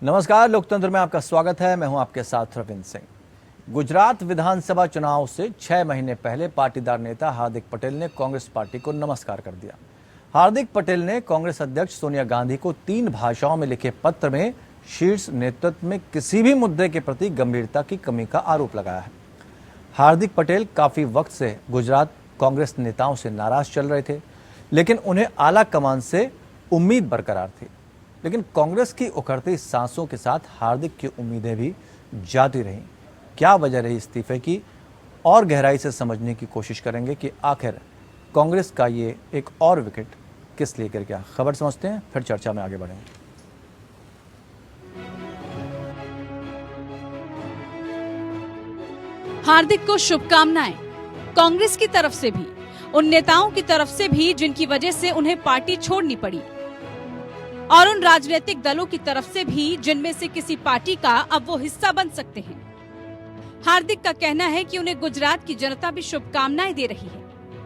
नमस्कार, लोकतंत्र में आपका स्वागत है। मैं हूं आपके साथ रविंद्र सिंह। गुजरात विधानसभा चुनाव से 6 महीने पहले पाटीदार नेता हार्दिक पटेल ने कांग्रेस पार्टी को नमस्कार कर दिया। हार्दिक पटेल ने कांग्रेस अध्यक्ष सोनिया गांधी को 3 भाषाओं में लिखे पत्र में शीर्ष नेतृत्व में किसी भी मुद्दे के प्रति गंभीरता की कमी का आरोप लगाया है। हार्दिक पटेल काफी वक्त से गुजरात कांग्रेस नेताओं से नाराज चल रहे थे, लेकिन उन्हें आला कमान से उम्मीद बरकरार थी। लेकिन कांग्रेस की उखड़ती सांसों के साथ हार्दिक की उम्मीदें भी जाती रहीं। क्या वजह रही इस्तीफे की, और गहराई से समझने की कोशिश करेंगे कि आखिर कांग्रेस का ये एक और विकेट किस लिए गिर गया। खबर समझते हैं, फिर चर्चा में आगे बढ़ेंगे। हार्दिक को शुभकामनाएं कांग्रेस की तरफ से भी, उन नेताओं की तरफ से भी जिनकी वजह से उन्हें पार्टी छोड़नी पड़ी, और उन राजनीतिक दलों की तरफ से भी जिनमें से किसी पार्टी का अब वो हिस्सा बन सकते हैं। हार्दिक का कहना है कि उन्हें गुजरात की जनता भी शुभकामनाएं दे रही है।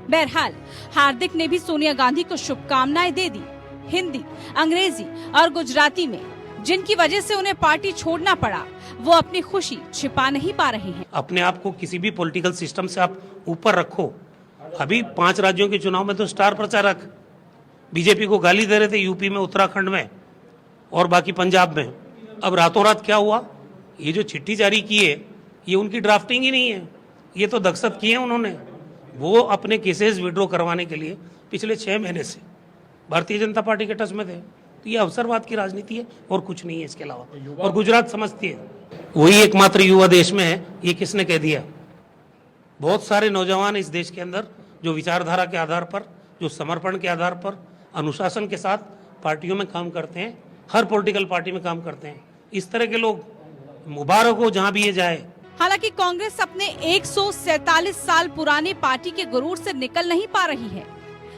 बहरहाल हार्दिक ने भी सोनिया गांधी को शुभकामनाएं दे दी, हिंदी, अंग्रेजी और गुजराती में, जिनकी वजह से उन्हें पार्टी छोड़ना पड़ा। वो अपनी खुशी छिपा नहीं पा रहे हैं। अपने आप को किसी भी पॉलिटिकल सिस्टम से आप ऊपर रखो। अभी 5 राज्यों के चुनाव में तो स्टार प्रचारक बीजेपी को गाली दे रहे थे, यूपी में, उत्तराखंड में और बाकी पंजाब में। अब रातों रात क्या हुआ? ये जो चिट्ठी जारी की है, ये उनकी ड्राफ्टिंग ही नहीं है, ये तो दस्तखत किए हैं उन्होंने। वो अपने केसेस विड्रॉ करवाने के लिए पिछले 6 महीने से भारतीय जनता पार्टी के टच में थे। तो ये अवसरवाद की राजनीति है और कुछ नहीं है इसके अलावा। और गुजरात समझती है, वही एकमात्र युवा देश में है। ये किसने कह दिया? बहुत सारे नौजवान इस देश के अंदर जो विचारधारा के आधार पर, जो समर्पण के आधार पर, अनुशासन के साथ पार्टियों में काम करते हैं, हर पॉलिटिकल पार्टी में काम करते हैं। इस तरह के लोग मुबारक हो जहां भी ये जाए। हालांकि कांग्रेस अपने 147 साल पुराने पार्टी के गुरूर से निकल नहीं पा रही है।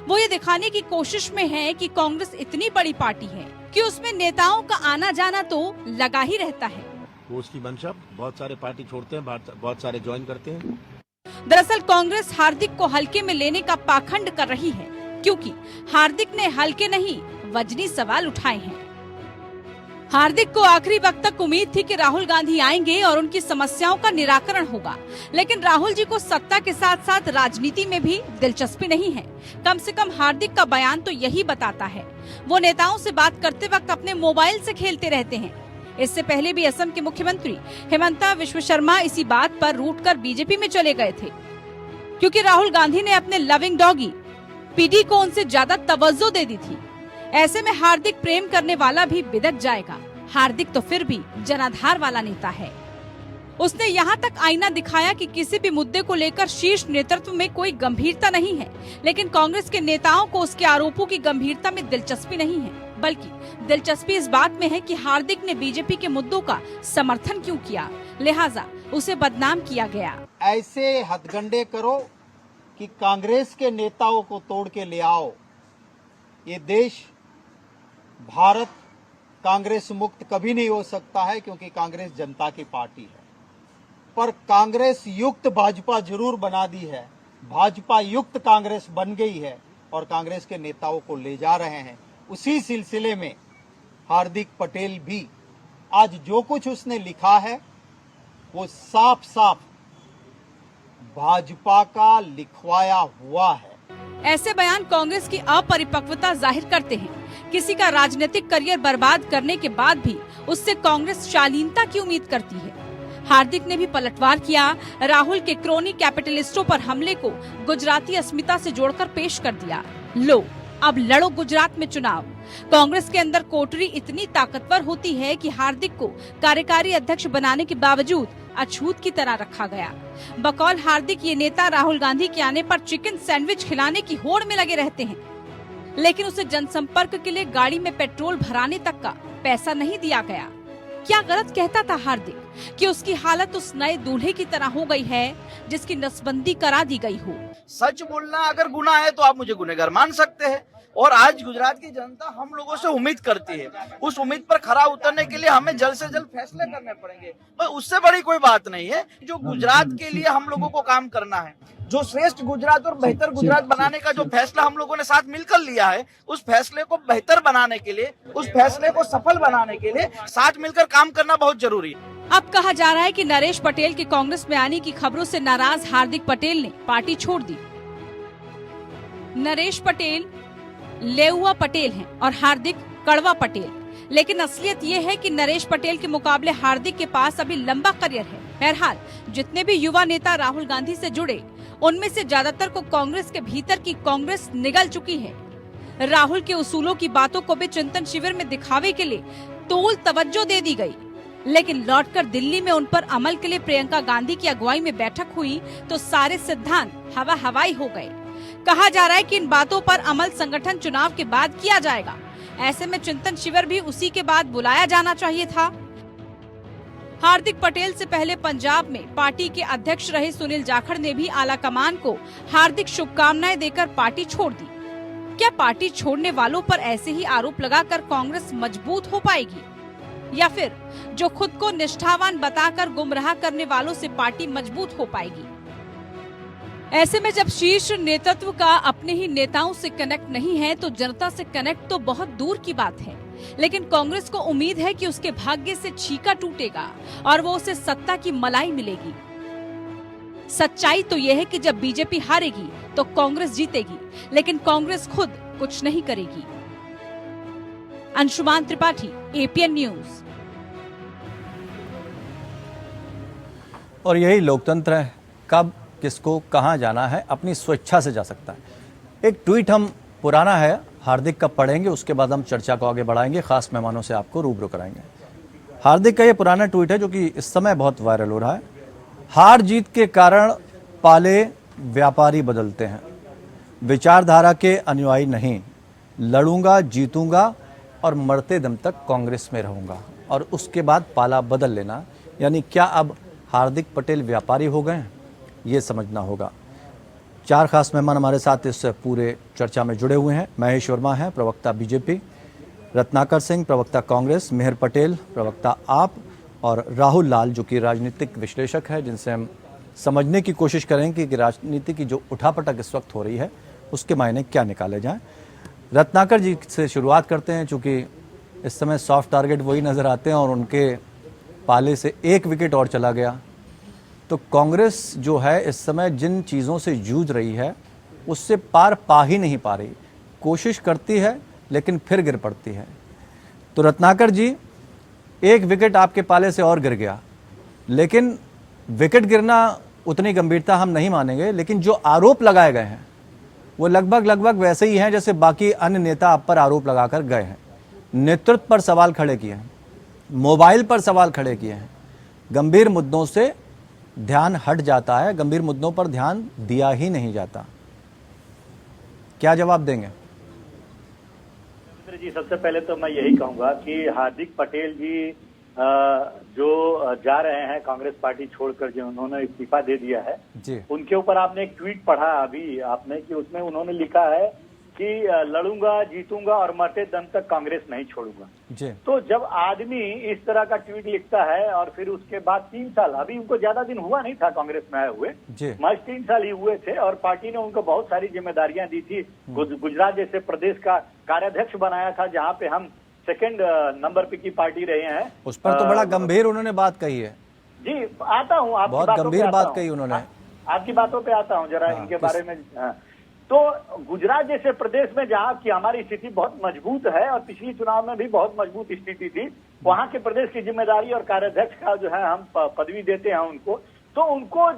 वो ये दिखाने की कोशिश में है कि कांग्रेस इतनी बड़ी पार्टी है कि उसमें नेताओं का आना जाना तो लगा ही रहता है। वो उसकी मंशा, बहुत सारे पार्टी छोड़ते हैं, बहुत सारे ज्वाइन करते हैं। दरअसल कांग्रेस हार्दिक को हल्के में लेने का पाखंड कर रही है, क्योंकि हार्दिक ने हल्के नहीं वजनी सवाल उठाए हैं। हार्दिक को आखिरी वक्त तक उम्मीद थी कि राहुल गांधी आएंगे और उनकी समस्याओं का निराकरण होगा, लेकिन राहुल जी को सत्ता के साथ साथ राजनीति में भी दिलचस्पी नहीं है। कम से कम हार्दिक का बयान तो यही बताता है। वो नेताओं से बात करते वक्त अपने मोबाइल से खेलते रहते हैं। इससे पहले भी असम के मुख्यमंत्री हिमंता विश्व शर्मा इसी बात पर रूठकर बीजेपी में चले गए थे, क्योंकि राहुल गांधी ने अपने लविंग डॉगी पीडी को उनसे ज्यादा तवज्जो दे दी थी। ऐसे में हार्दिक प्रेम करने वाला भी बिदक जाएगा। हार्दिक तो फिर भी जनाधार वाला नेता है। उसने यहाँ तक आईना दिखाया कि किसी भी मुद्दे को लेकर शीर्ष नेतृत्व में कोई गंभीरता नहीं है, लेकिन कांग्रेस के नेताओं को उसके आरोपों की गंभीरता में दिलचस्पी नहीं है, बल्कि दिलचस्पी इस बात में है कि हार्दिक ने बीजेपी के मुद्दों का समर्थन क्यों किया, लिहाजा उसे बदनाम किया गया। ऐसे हथगंडे करो कि कांग्रेस के नेताओं को तोड़ के ले आओ। ये देश, भारत कांग्रेस मुक्त कभी नहीं हो सकता है, क्योंकि कांग्रेस जनता की पार्टी है। पर कांग्रेस युक्त भाजपा जरूर बना दी है, भाजपा युक्त कांग्रेस बन गई है और कांग्रेस के नेताओं को ले जा रहे हैं। उसी सिलसिले में हार्दिक पटेल भी आज जो कुछ उसने लिखा है वो साफ साफ भाजपा का लिखवाया हुआ है। ऐसे बयान कांग्रेस की अपरिपक्वता जाहिर करते हैं। किसी का राजनीतिक करियर बर्बाद करने के बाद भी उससे कांग्रेस शालीनता की उम्मीद करती है। हार्दिक ने भी पलटवार किया। राहुल के क्रोनी कैपिटलिस्टों पर हमले को गुजराती अस्मिता से जोड़कर पेश कर दिया। लो, अब लड़ो गुजरात में चुनाव। कांग्रेस के अंदर कोटरी इतनी ताकतवर होती है कि हार्दिक को कार्यकारी अध्यक्ष बनाने के बावजूद अछूत की तरह रखा गया। बकौल हार्दिक, ये नेता राहुल गांधी के आने पर चिकन सैंडविच खिलाने की होड़ में लगे रहते हैं, लेकिन उसे जनसंपर्क के लिए गाड़ी में पेट्रोल भराने तक का पैसा नहीं दिया गया। क्या गलत कहता था हार्दिक कि उसकी हालत उस नए दूल्हे की तरह हो गई है जिसकी नसबंदी करा दी गई हो। सच बोलना अगर गुनाह है तो आप मुझे गुनहगार मान सकते हैं, और आज गुजरात की जनता हम लोगों से उम्मीद करती है। उस उम्मीद पर खरा उतरने के लिए हमें जल्द से जल्द फैसले करने पड़ेंगे। पर उससे बड़ी कोई बात नहीं है। जो गुजरात के लिए हम लोगों को काम करना है, जो श्रेष्ठ गुजरात और बेहतर गुजरात बनाने का जो फैसला हम लोगों ने साथ मिलकर लिया है, उस फैसले को बेहतर बनाने के लिए, उस फैसले को सफल बनाने के लिए साथ मिलकर काम करना बहुत जरूरी है। अब कहा जा रहा है कि नरेश पटेल के कांग्रेस में आने की खबरों से नाराज हार्दिक पटेल ने पार्टी छोड़ दी। नरेश पटेल लेउआ पटेल हैं और हार्दिक कड़वा पटेल, लेकिन असलियत ये है कि नरेश पटेल के मुकाबले हार्दिक के पास अभी लंबा करियर है। बहरहाल जितने भी युवा नेता राहुल गांधी से जुड़े, उनमें से ज्यादातर को कांग्रेस के भीतर की कांग्रेस निगल चुकी है। राहुल के उसूलों की बातों को भी चिंतन शिविर में दिखावे के लिए तूल तवज्जो दे दी गई, लेकिन लौटकर दिल्ली में उन पर अमल के लिए प्रियंका गांधी की अगुवाई में बैठक हुई तो सारे सिद्धांत हवा हवाई हो गए। कहा जा रहा है कि इन बातों पर अमल संगठन चुनाव के बाद किया जाएगा। ऐसे में चिंतन शिविर भी उसी के बाद बुलाया जाना चाहिए था। हार्दिक पटेल से पहले पंजाब में पार्टी के अध्यक्ष रहे सुनील जाखड़ ने भी आला कमान को हार्दिक शुभकामनाएं देकर पार्टी छोड़ दी। क्या पार्टी छोड़ने वालों पर ऐसे ही आरोप लगाकर कांग्रेस मजबूत हो पाएगी, या फिर जो खुद को निष्ठावान बताकर गुमराह करने वालों से पार्टी मजबूत हो पाएगी? ऐसे में जब शीर्ष नेतृत्व का अपने ही नेताओं से कनेक्ट नहीं है तो जनता से कनेक्ट तो बहुत दूर की बात है। लेकिन कांग्रेस को उम्मीद है कि उसके भाग्य से छीका टूटेगा और वो उसे सत्ता की मलाई मिलेगी। सच्चाई तो यह है कि जब बीजेपी हारेगी तो कांग्रेस जीतेगी, लेकिन कांग्रेस खुद कुछ नहीं करेगी। Anshuman Tripathi, APN news. और यही लोकतंत्र है, कब किसको कहां जाना है अपनी स्वेच्छा से जा सकता है। एक ट्वीट हम पुराना है हार्दिक का पढ़ेंगे, उसके बाद हम चर्चा को आगे बढ़ाएंगे, खास मेहमानों से आपको रूबरू कराएंगे। हार्दिक का ये पुराना ट्वीट है जो कि इस समय बहुत वायरल हो रहा है। हार जीत के कारण पाले व्यापारी बदलते हैं, विचारधारा के अनुयायी नहीं। लड़ूंगा, जीतूंगा और मरते दम तक कांग्रेस में रहूंगा, और उसके बाद पाला बदल लेना। यानी क्या अब हार्दिक पटेल व्यापारी हो गए हैं, ये समझना होगा। चार खास मेहमान हमारे साथ इस पूरे चर्चा में जुड़े हुए हैं। महेश वर्मा हैं, प्रवक्ता बीजेपी, रत्नाकर सिंह, प्रवक्ता कांग्रेस, मेहर पटेल, प्रवक्ता आप, और राहुल लाल जो कि राजनीतिक विश्लेषक है, जिनसे हम समझने की कोशिश करेंगे कि राजनीति की जो उठापटक इस वक्त हो रही है उसके मायने क्या निकाले जाएं। रत्नाकर जी से शुरुआत करते हैं, चूँकि इस समय सॉफ्ट टारगेट वही नज़र आते हैं और उनके पाले से एक विकेट और चला गया तो कांग्रेस जो है इस समय जिन चीज़ों से जूझ रही है उससे पार पा ही नहीं पा रही। कोशिश करती है लेकिन फिर गिर पड़ती है। तो रत्नाकर जी, एक विकेट आपके पाले से और गिर गया, लेकिन विकेट गिरना उतनी गंभीरता हम नहीं मानेंगे, लेकिन जो आरोप लगाए गए हैं वो लगभग वैसे ही हैं जैसे बाकी अन्य नेता आप पर आरोप लगाकर गए हैं। नेतृत्व पर सवाल खड़े किए हैं, मोबाइल पर सवाल खड़े किए हैं, गंभीर मुद्दों से ध्यान हट जाता है, गंभीर मुद्दों पर ध्यान दिया ही नहीं जाता। क्या जवाब देंगे? जी, सबसे पहले तो मैं यही कहूंगा कि हार्दिक पटेल जी जो जा रहे हैं कांग्रेस पार्टी छोड़कर, जो उन्होंने इस्तीफा दे दिया है जी, उनके ऊपर आपने एक ट्वीट पढ़ा अभी आपने कि उसमें उन्होंने लिखा है कि लड़ूंगा, जीतूंगा और मरते दम तक कांग्रेस नहीं छोड़ूंगा जी। तो जब आदमी इस तरह का ट्वीट लिखता है और फिर उसके बाद 3 साल, अभी उनको ज्यादा दिन हुआ नहीं था कांग्रेस में आए हुए, महज 3 साल ही हुए थे और पार्टी ने उनको बहुत सारी जिम्मेदारियां दी थी। गुजरात जैसे प्रदेश का कार्याध्यक्ष बनाया था जहां पे हम सेकंड नंबर पे की पार्टी रहे हैं। उस पर तो बड़ा गंभीर उन्होंने बात कही है। जी, आता हूँ, आपकी बहुत बातों गंभीर पे बात आता कही हूं। उन्होंने। आपकी बातों पे आता हूँ जरा इनके बारे में। तो गुजरात जैसे प्रदेश में जहाँ की हमारी स्थिति बहुत मजबूत है और पिछली चुनाव में भी बहुत मजबूत स्थिति थी, वहाँ के प्रदेश की जिम्मेदारी और कार्याध्यक्ष का जो है हम पदवी देते हैं उनको, तो उनको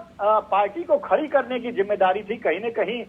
पार्टी को खड़ी करने की जिम्मेदारी थी, कहीं न कहीं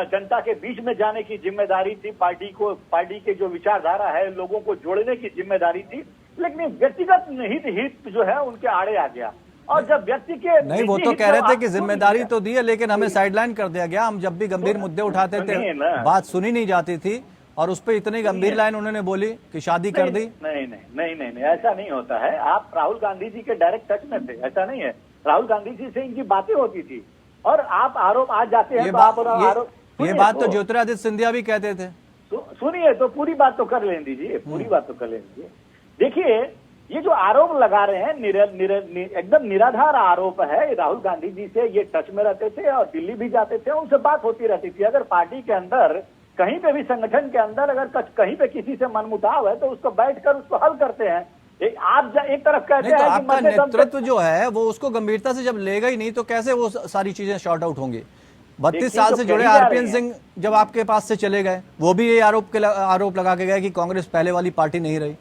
जनता के बीच में जाने की जिम्मेदारी थी, पार्टी के जो विचारधारा है लोगों को जोड़ने की जिम्मेदारी थी। लेकिन व्यक्तिगत हित जो है उनके आड़े आ गया और जब व्यक्ति के नहीं, वो तो कह रहे थे कि जिम्मेदारी तो दी है लेकिन हमें साइडलाइन कर दिया गया। हम जब भी गंभीर मुद्दे उठाते थे बात सुनी नहीं जाती थी और उस पर इतनी गंभीर लाइन उन्होंने बोली कि शादी कर दी। नहीं, ऐसा नहीं होता है। आप राहुल गांधी जी के डायरेक्ट टच में थे, ऐसा नहीं है। राहुल गांधी जी से इनकी बातें होती थी और आप आरोप आज जाते हैं। ये बात तो ज्योतिरादित्य सिंधिया भी कहते थे। सुनिए तो पूरी बात तो कर लेने दीजिए, पूरी बात तो कर लेने दीजिए। देखिए, ये जो आरोप लगा रहे हैं एकदम निराधार आरोप है। राहुल गांधी जी से ये टच में रहते थे और दिल्ली भी जाते थे, उनसे बात होती रहती थी। अगर पार्टी के अंदर कहीं पे भी संगठन के अंदर अगर कहीं पे किसी से मनमुटाव है तो उसको बैठकर उसको हल करते हैं। आप एक तरफ कहते नहीं तो हैं कि आपका मरने दम नेतृत्व जो है वो उसको गंभीरता से जब लेगा ही नहीं तो कैसे वो सारी चीजें शॉर्ट आउट होंगी। 32 साल से जुड़े आरपीएन सिंह जब आपके पास से चले गए, वो भी ये आरोप लगा के गए कि कांग्रेस पहले वाली पार्टी नहीं रही।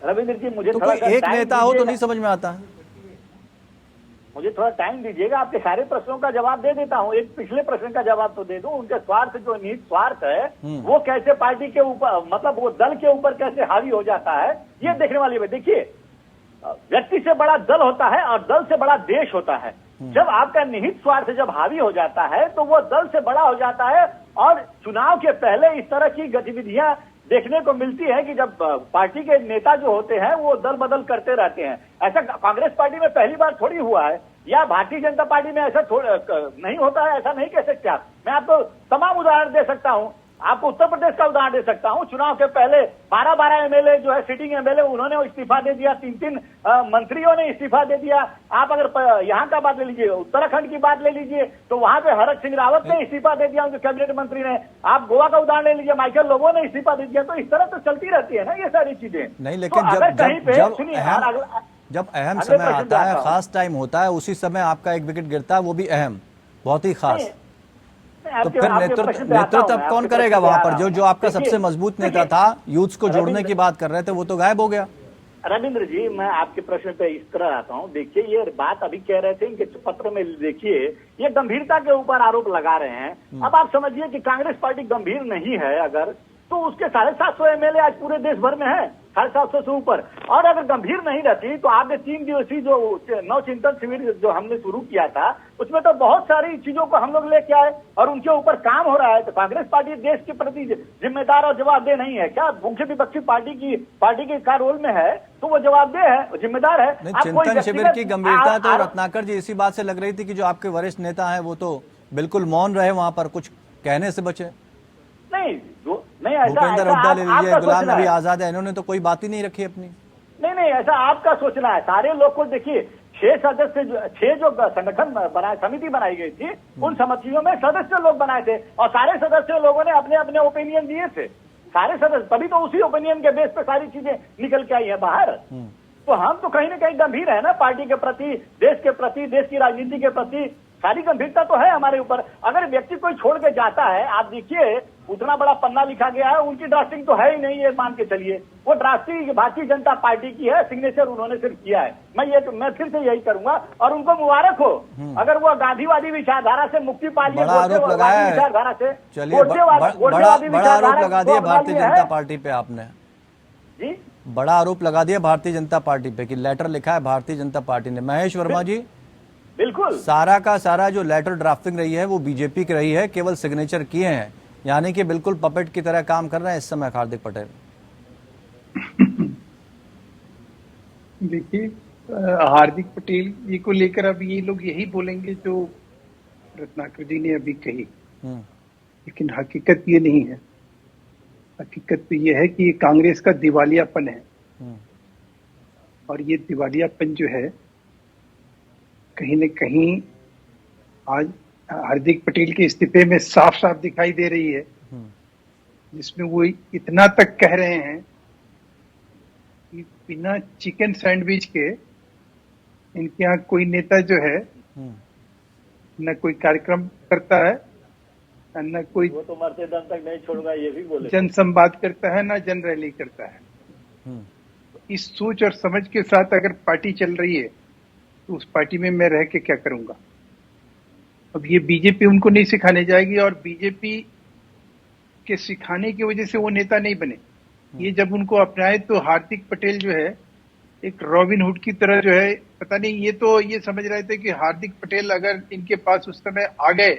रविंद्र जी मुझे तो थोड़ा कोई एक नेता हो तो नहीं समझ में आता। मुझे थोड़ा टाइम दीजिएगा, आपके सारे प्रश्नों का जवाब दे देता हूँ। एक पिछले प्रश्न का जवाब तो दे दूं। उनके स्वार्थ जो निहित स्वार्थ है वो कैसे पार्टी के ऊपर, मतलब वो दल के ऊपर कैसे हावी हो जाता है, ये देखने वाली बात। देखिए, व्यक्ति से बड़ा दल होता है और दल से बड़ा देश होता है। जब आपका निहित स्वार्थ जब हावी हो जाता है तो वो दल से बड़ा हो जाता है। और चुनाव के पहले इस तरह की गतिविधियां देखने को मिलती है कि जब पार्टी के नेता जो होते हैं वो दल बदल करते रहते हैं। ऐसा कांग्रेस पार्टी में पहली बार थोड़ी हुआ है, या भारतीय जनता पार्टी में ऐसा नहीं होता है, ऐसा नहीं कह सकते आप। मैं आपको तमाम उदाहरण दे सकता हूं। आपको उत्तर प्रदेश का उदाहरण दे सकता हूं। चुनाव के पहले 12 एमएलए जो है सिटिंग एमएलए, उन्होंने इस्तीफा दे दिया। 3 मंत्रियों ने इस्तीफा दे दिया। आप अगर यहाँ का बात ले लीजिए, उत्तराखंड की बात ले लीजिए, तो वहां पे हरक सिंह रावत ने इस्तीफा दे दिया, उनके कैबिनेट मंत्री ने। आप गोवा का उदाहरण ले लीजिए, माइकल लोबो ने इस्तीफा दे दिया। तो इस तरह तो चलती रहती है ना ये सारी चीजें। नहीं, लेकिन तो जब अहम समय आता है, खास टाइम होता है, उसी समय आपका एक विकेट गिरता है, वो भी अहम, बहुत ही खास। तो फिर नेतृत्व अब कौन करेगा वहां पर? जो आपका सबसे मजबूत नेता था, यूथ्स को जोड़ने की बात कर रहे थे, वो तो गायब हो गया। रविंद्र जी, मैं आपके प्रश्न पे इस तरह आता हूँ। देखिए, ये बात अभी कह रहे थे इनके पत्र में, देखिए ये गंभीरता के ऊपर आरोप लगा रहे हैं। अब आप समझिए कि कांग्रेस पार्टी गंभीर नहीं है अगर, तो उसके 750 एमएलए आज पूरे देश भर में है, 750 से ऊपर। और अगर गंभीर नहीं रहती तो आपने 3 दिवसीय जो नवचिंतन शिविर जो हमने शुरू किया था, उसमें तो बहुत सारी चीजों को हम लोग लेके आए और उनके ऊपर काम हो रहा है। तो कांग्रेस पार्टी देश के प्रति जिम्मेदार और जवाबदेह नहीं है क्या? मुख्य विपक्षी पार्टी के का रोल में है तो वो जवाबदेह है, जिम्मेदार है। चिंतन शिविर की गंभीरता तो रत्नाकर जी इसी बात से लग रही थी कि जो आपके वरिष्ठ नेता है वो तो बिल्कुल मौन रहे, वहां पर कुछ कहने से बचे। नहीं ऐसा भूपेंद्र हुड्डा ले लीजिए, गुलाम नबी आजाद है, इन्होंने तो कोई बात ही नहीं रखी अपनी। नहीं, ऐसा आपका सोचना है। सारे लोग को देखिए, 6 जो संगठन बनाए, समिति बनाई गई थी, उन समितियों में सदस्य लोग बनाए थे और सारे सदस्य लोगों ने अपने अपने ओपिनियन दिए थे। सारे सदस्य, तभी तो उसी ओपिनियन के बेस पे सारी चीजें निकल के आई है बाहर। तो हम तो कहीं ना कहीं गंभीर है ना पार्टी के प्रति, देश के प्रति, देश की राजनीति के प्रति। सारी गंभीरता तो है हमारे ऊपर। अगर व्यक्ति कोई छोड़ के जाता है, आप देखिए उतना बड़ा पन्ना लिखा गया है, उनकी ड्राफ्टिंग तो है ही नहीं, ये मान के चलिए। वो ड्राफ्टिंग भारतीय जनता पार्टी की है, सिग्नेचर उन्होंने सिर्फ किया है। मैं फिर से यही करूंगा और उनको मुबारक हो। अगर वो गांधीवादी विचारधारा से मुक्ति पा लिए, विचारधारा से, चलिए बड़ा आरोप लगा दिया भारतीय जनता पार्टी पे आपने जी, बड़ा आरोप लगा दिया भारतीय जनता पार्टी पे कि लेटर लिखा है भारतीय जनता पार्टी ने। महेश वर्मा जी, बिल्कुल सारा का सारा जो लेटर ड्राफ्टिंग रही है वो बीजेपी की रही है, केवल सिग्नेचर किए हैं, यानी कि बिल्कुल पपेट की तरह काम कर रहे हैं इस समय हार्दिक पटेल। देखिए, हार्दिक पटेल जी को लेकर अब ये लोग यही बोलेंगे जो रत्नाकर जी ने अभी कही, लेकिन हकीकत ये नहीं है। हकीकत तो ये है कि ये कांग्रेस का दिवालियापन है और ये दिवालियापन जो है कहीं न कहीं आज हार्दिक पटेल के इस्तीफे में साफ साफ दिखाई दे रही है, जिसमें वो इतना तक कह रहे हैं कि बिना चिकन सैंडविच के इनके यहाँ कोई नेता जो है न कोई कार्यक्रम करता है, न कोई वो तो मरते दम तक नहीं छोड़ूंगा, ये भी बोले, जन संवाद करता है, न जन रैली करता है। इस सोच और समझ के साथ अगर पार्टी चल रही है तो उस पार्टी में मैं रह के क्या करूंगा। अब ये बीजेपी उनको नहीं सिखाने जाएगी और बीजेपी के सिखाने की वजह से वो नेता नहीं बने। ये जब उनको अपनाए तो हार्दिक पटेल जो है एक रॉबिन हुड की तरह जो है, पता नहीं, ये तो ये समझ रहे थे कि हार्दिक पटेल अगर इनके पास उस समय आ गए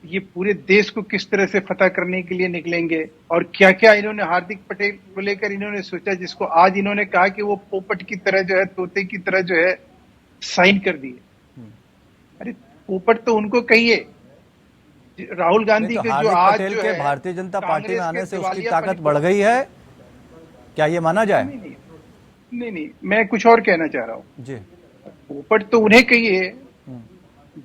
ये पूरे देश को किस तरह से फतह करने के लिए निकलेंगे। और क्या क्या इन्होंने हार्दिक पटेल को लेकर इन्होंने सोचा, जिसको आज इन्होंने कहा कि वो पोपट की तरह जो है, तोते की तरह जो है साइन कर दिए। अरे पोपट तो उनको कहिए, राहुल गांधी के जो आज जो है भारतीय जनता पार्टी में आने से उसकी ताकत बढ़ गई है, क्या ये माना जाए? नहीं, मैं कुछ और कहना चाह रहा हूँ। जी। पोपट तो उन्हें कहिए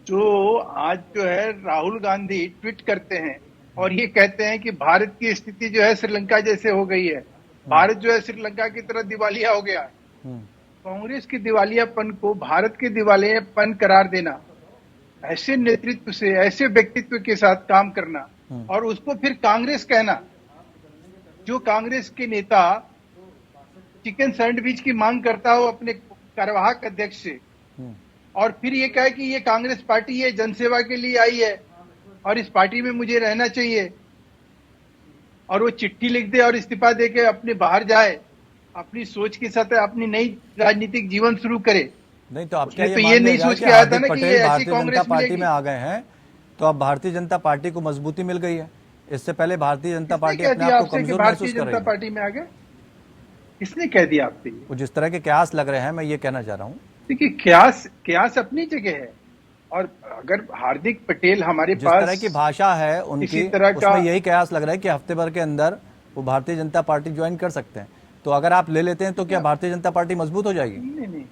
जो आज जो है राहुल गांधी ट्वीट करते हैं और ये कहते हैं कि भारत की स्थिति जो है श्रीलंका जैसे हो गई है, भारत जो है श्रीलंका की तरह दिवालिया हो गया है। कांग्रेस के दिवालियापन को भारत के दिवालियापन करार देना, ऐसे नेतृत्व से, ऐसे व्यक्तित्व के साथ काम करना और उसको फिर कांग्रेस कहना, जो कांग्रेस के नेता चिकन सैंडविच की मांग करता हो अपने कार्यवाहक अध्यक्ष से, और फिर ये कहे कि ये कांग्रेस पार्टी है, जनसेवा के लिए आई है और इस पार्टी में मुझे रहना चाहिए, और वो चिट्ठी लिख दे और इस्तीफा दे के अपने बाहर जाए, अपनी सोच के साथ अपनी नई राजनीतिक जीवन शुरू करे। नहीं तो आप क्या तो ये ये मान नहीं ले रहा सोच कि के आया था हार्दिक ना कि पटेल ये ऐसी भारतीय जनता कांग्रेस पार्टी मिलेगी? में आ गए हैं तो अब भारतीय जनता पार्टी को मजबूती मिल गई है। इससे पहले भारतीय जनता पार्टी अपने आप को कमजोर महसूस कर रही जनता है। पार्टी में आ गए? किसने कह दिया आपसे? वो जिस तरह के कयास लग रहे हैं, मैं ये कहना चाह रहा हूँ। देखिए, कयास अपनी जगह है, और अगर हार्दिक पटेल हमारे जिस पास तरह की भाषा है उनकी, इसी तरह का उसमें यही कयास लग रहा है कि हफ्ते भर के अंदर वो भारतीय जनता पार्टी ज्वाइन कर सकते हैं। तो अगर आप ले लेते हैं तो क्या भारतीय जनता पार्टी मजबूत हो जाएगी? नहीं,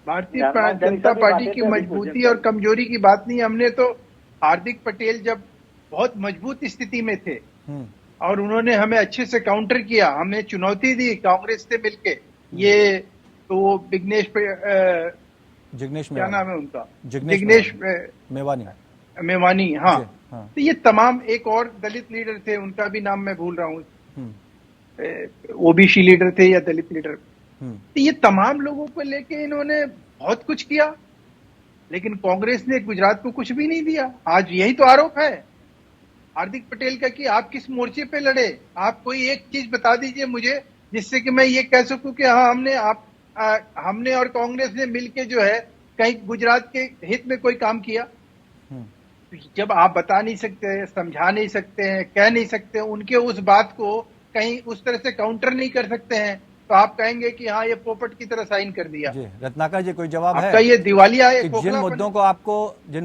भारतीय जनता पार्टी की मजबूती और कमजोरी की बात नहीं। हमने तो हार्दिक पटेल जब बहुत मजबूत स्थिति में थे और उन्होंने हमें अच्छे से काउंटर किया, हमें चुनौती दी कांग्रेस से मिलके, ये तो जिग्नेश क्या नाम है उनका, जिग्नेश मेवानी, हाँ। तो ये तमाम, एक और दलित लीडर थे, उनका भी नाम मैं भूल रहा हूँ, ओबीसी लीडर थे या दलित लीडर। तो ये तमाम लोगों को लेके इन्होंने बहुत कुछ किया, लेकिन कांग्रेस ने गुजरात को कुछ भी नहीं दिया। आज यही तो आरोप है हार्दिक पटेल का कि आप किस मोर्चे पे लड़े। आप कोई एक चीज बता दीजिए मुझे जिससे कि मैं ये कह सकूं कि हाँ, हमने और कांग्रेस ने मिलके जो है कहीं गुजरात के हित में कोई काम किया। जब आप बता नहीं सकते, समझा नहीं सकते हैं, कह नहीं सकते, उनके उस बात को कहीं उस तरह से काउंटर नहीं कर सकते हैं, तो आप कहेंगे कि हाँ, ये पोपट की तरह साइन कर दिया। जी, रत्नाकर जी, कोई जवाब है? आपका ये दिवालिया है। जिन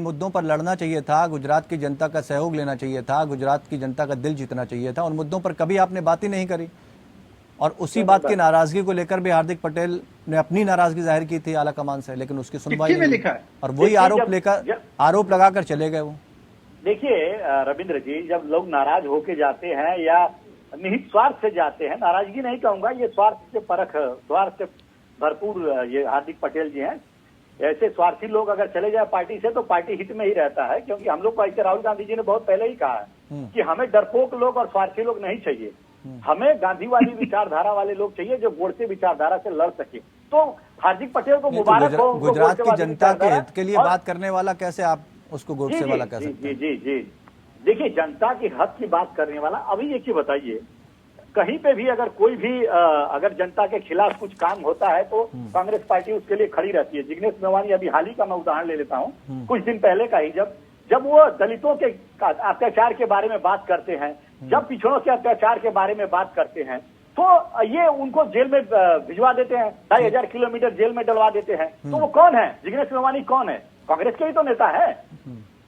मुद्दों पर लड़ना चाहिए था, गुजरात की जनता का सहयोग लेना चाहिए था, गुजरात की जनता का दिल जीतना चाहिए था, उन मुद्दों पर कभी आपने बात ही नहीं करी। और उसी बात की नाराजगी को लेकर भी हार्दिक पटेल ने अपनी नाराजगी जाहिर की थी आला कमान से, लेकिन उसकी सुनवाई नहीं लिखा है। और वही आरोप लगाकर चले गए वो। देखिए रविंद्र जी, जब लोग नाराज होके जाते हैं या निहित स्वार्थ से जाते हैं, नाराजगी नहीं कहूंगा, ये स्वार्थ से परख, स्वार्थ से भरपूर ये हार्दिक पटेल जी हैं। ऐसे स्वार्थी लोग अगर चले जाए पार्टी से तो पार्टी हित में ही रहता है, क्योंकि हम लोग को ऐसे राहुल गांधी जी ने बहुत पहले ही कहा है कि हमें डरपोक लोग और स्वार्थी लोग नहीं चाहिए, हमें गांधीवादी विचारधारा वाले लोग चाहिए जो गोडसे विचारधारा से लड़ सके। तो हार्दिक पटेल को मुबारक हो। गुजरात की जनता के हित के लिए बात करने वाला कैसे आप उसको गोडसे वाला कह सकते हैं? जी, देखिए, जनता के हक की बात करने वाला, अभी एक ही बताइए, कहीं पे भी अगर कोई भी अगर जनता के खिलाफ कुछ काम होता है तो कांग्रेस पार्टी उसके लिए खड़ी रहती है। जिग्नेश मेवानी, अभी हाल ही का मैं उदाहरण ले लेता हूँ, कुछ दिन पहले का ही, जब वो दलितों के अत्याचार के बारे में बात करते हैं, जब पिछड़ों के अत्याचार के बारे में बात करते हैं, तो ये उनको जेल में भिजवा देते हैं, 2500 किलोमीटर जेल में डलवा देते हैं। तो वो कौन है? जिग्नेश मेवानी कौन है? कांग्रेस के ही तो नेता है।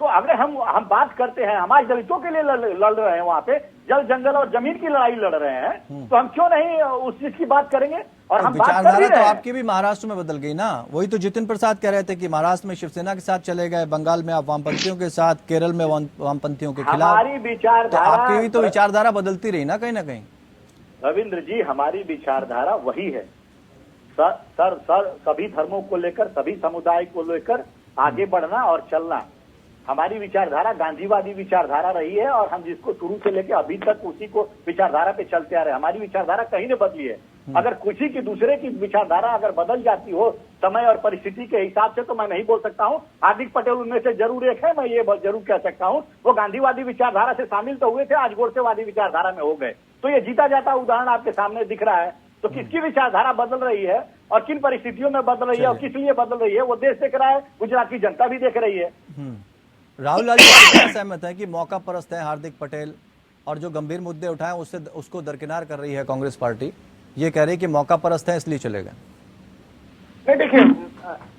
तो अगर हम बात करते हैं, हम आज दलितों के लिए लड़ रहे हैं, वहाँ पे जल जंगल और जमीन की लड़ाई लड़ रहे हैं, तो हम क्यों नहीं उस चीज की बात करेंगे? और हम बात कर रहे हैं। तो आपकी भी महाराष्ट्र में बदल गई ना। वही तो जितिन प्रसाद कह रहे थे कि महाराष्ट्र में शिवसेना के साथ चले गए, बंगाल में आप वामपंथियों के साथ, केरल में वामपंथियों के खिलाफ। हमारी विचारधारा, आपकी भी तो विचारधारा बदलती रही ना कहीं। रविंद्र जी, हमारी विचारधारा वही है सर, सभी धर्मों को लेकर, सभी समुदाय को लेकर आगे बढ़ना और चलना। हमारी विचारधारा गांधीवादी विचारधारा रही है और हम जिसको शुरू से लेकर अभी तक उसी को विचारधारा पे चलते आ रहे हैं। हमारी विचारधारा कहीं नहीं बदली है। अगर किसी की दूसरे की विचारधारा अगर बदल जाती हो समय और परिस्थिति के हिसाब से, तो मैं नहीं बोल सकता हूँ। हार्दिक पटेल उनमें से जरूर एक है, मैं ये जरूर कह सकता हूँ। वो गांधीवादी विचारधारा से शामिल तो हुए थे, आज गोडसेवादी विचारधारा में हो गए। तो ये जीता जाता उदाहरण आपके सामने दिख रहा है। तो किसकी विचारधारा बदल रही है और किन परिस्थितियों में बदल रही है और किस लिए बदल रही है, वो देश देख रहा है, गुजरात की जनता भी देख रही है। राहुल लाल जी सहमत है कि मौका परस्त है हार्दिक पटेल और जो गंभीर मुद्दे उठाए उसको दरकिनार कर रही है कांग्रेस पार्टी, ये कह रही है कि मौका परस्त है इसलिए चले गए? नहीं, देखिए,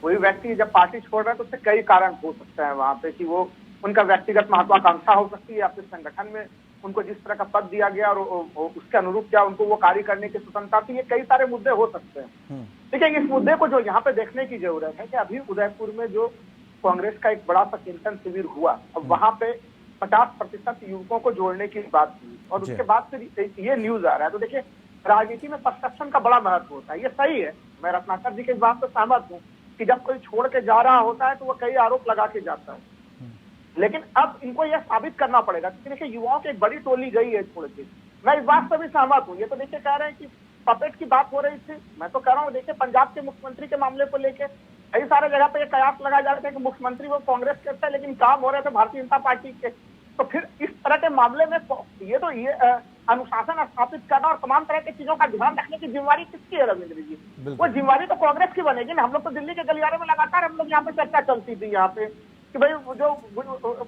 कोई व्यक्ति जब पार्टी छोड़ रहा है तो उससे कई कारण हो सकते हैं वहां पे, कि वो उनका व्यक्तिगत महत्वाकांक्षा हो सकती है या फिर संगठन में उनको जिस तरह का पद दिया गया और उसके अनुरूप क्या उनको वो कार्य करने की स्वतंत्रता थी, ये कई सारे मुद्दे हो सकते हैं। देखिए, इस मुद्दे को जो यहाँ पे देखने की जरूरत है कि अभी उदयपुर में जो कांग्रेस का एक बड़ा सा चिंतन शिविर हुआ, अब वहां पे 50% युवकों को जोड़ने की बात हुई और उसके बाद फिर ये न्यूज आ रहा है। तो देखिए, राजनीति में परसेप्शन का बड़ा महत्व होता है, ये सही है, मैं रत्नाकर जी के इस बात से सहमत हूँ कि जब कोई छोड़ के जा रहा होता है तो वो कई आरोप लगा के जाता है, लेकिन अब इनको यह साबित करना पड़ेगा कि देखिए युवाओं की एक बड़ी टोली गई है छोड़ के। मैं इस बात से भी सहमत हूँ। ये तो देखिए कह रहे हैं कि पपेट की बात हो रही थी, मैं तो कह रहा हूँ देखिए पंजाब के मुख्यमंत्री के मामले को लेकर कई सारे जगह पे ये कयास लगाए जा रहे थे कि मुख्यमंत्री वो कांग्रेस के थे लेकिन काम हो रहे थे भारतीय जनता पार्टी के। तो फिर इस तरह के मामले में ये अनुशासन स्थापित करना और तमाम तरह की चीजों का ध्यान रखने की जिम्मेवारी किसकी है रविंद्र जी? वो जिम्मेवारी तो कांग्रेस की बनेगी ना। हम लोग तो दिल्ली के गलियारे में लगातार हम लोग यहाँ पे चर्चा चलती थी यहाँ पे कि भाई जो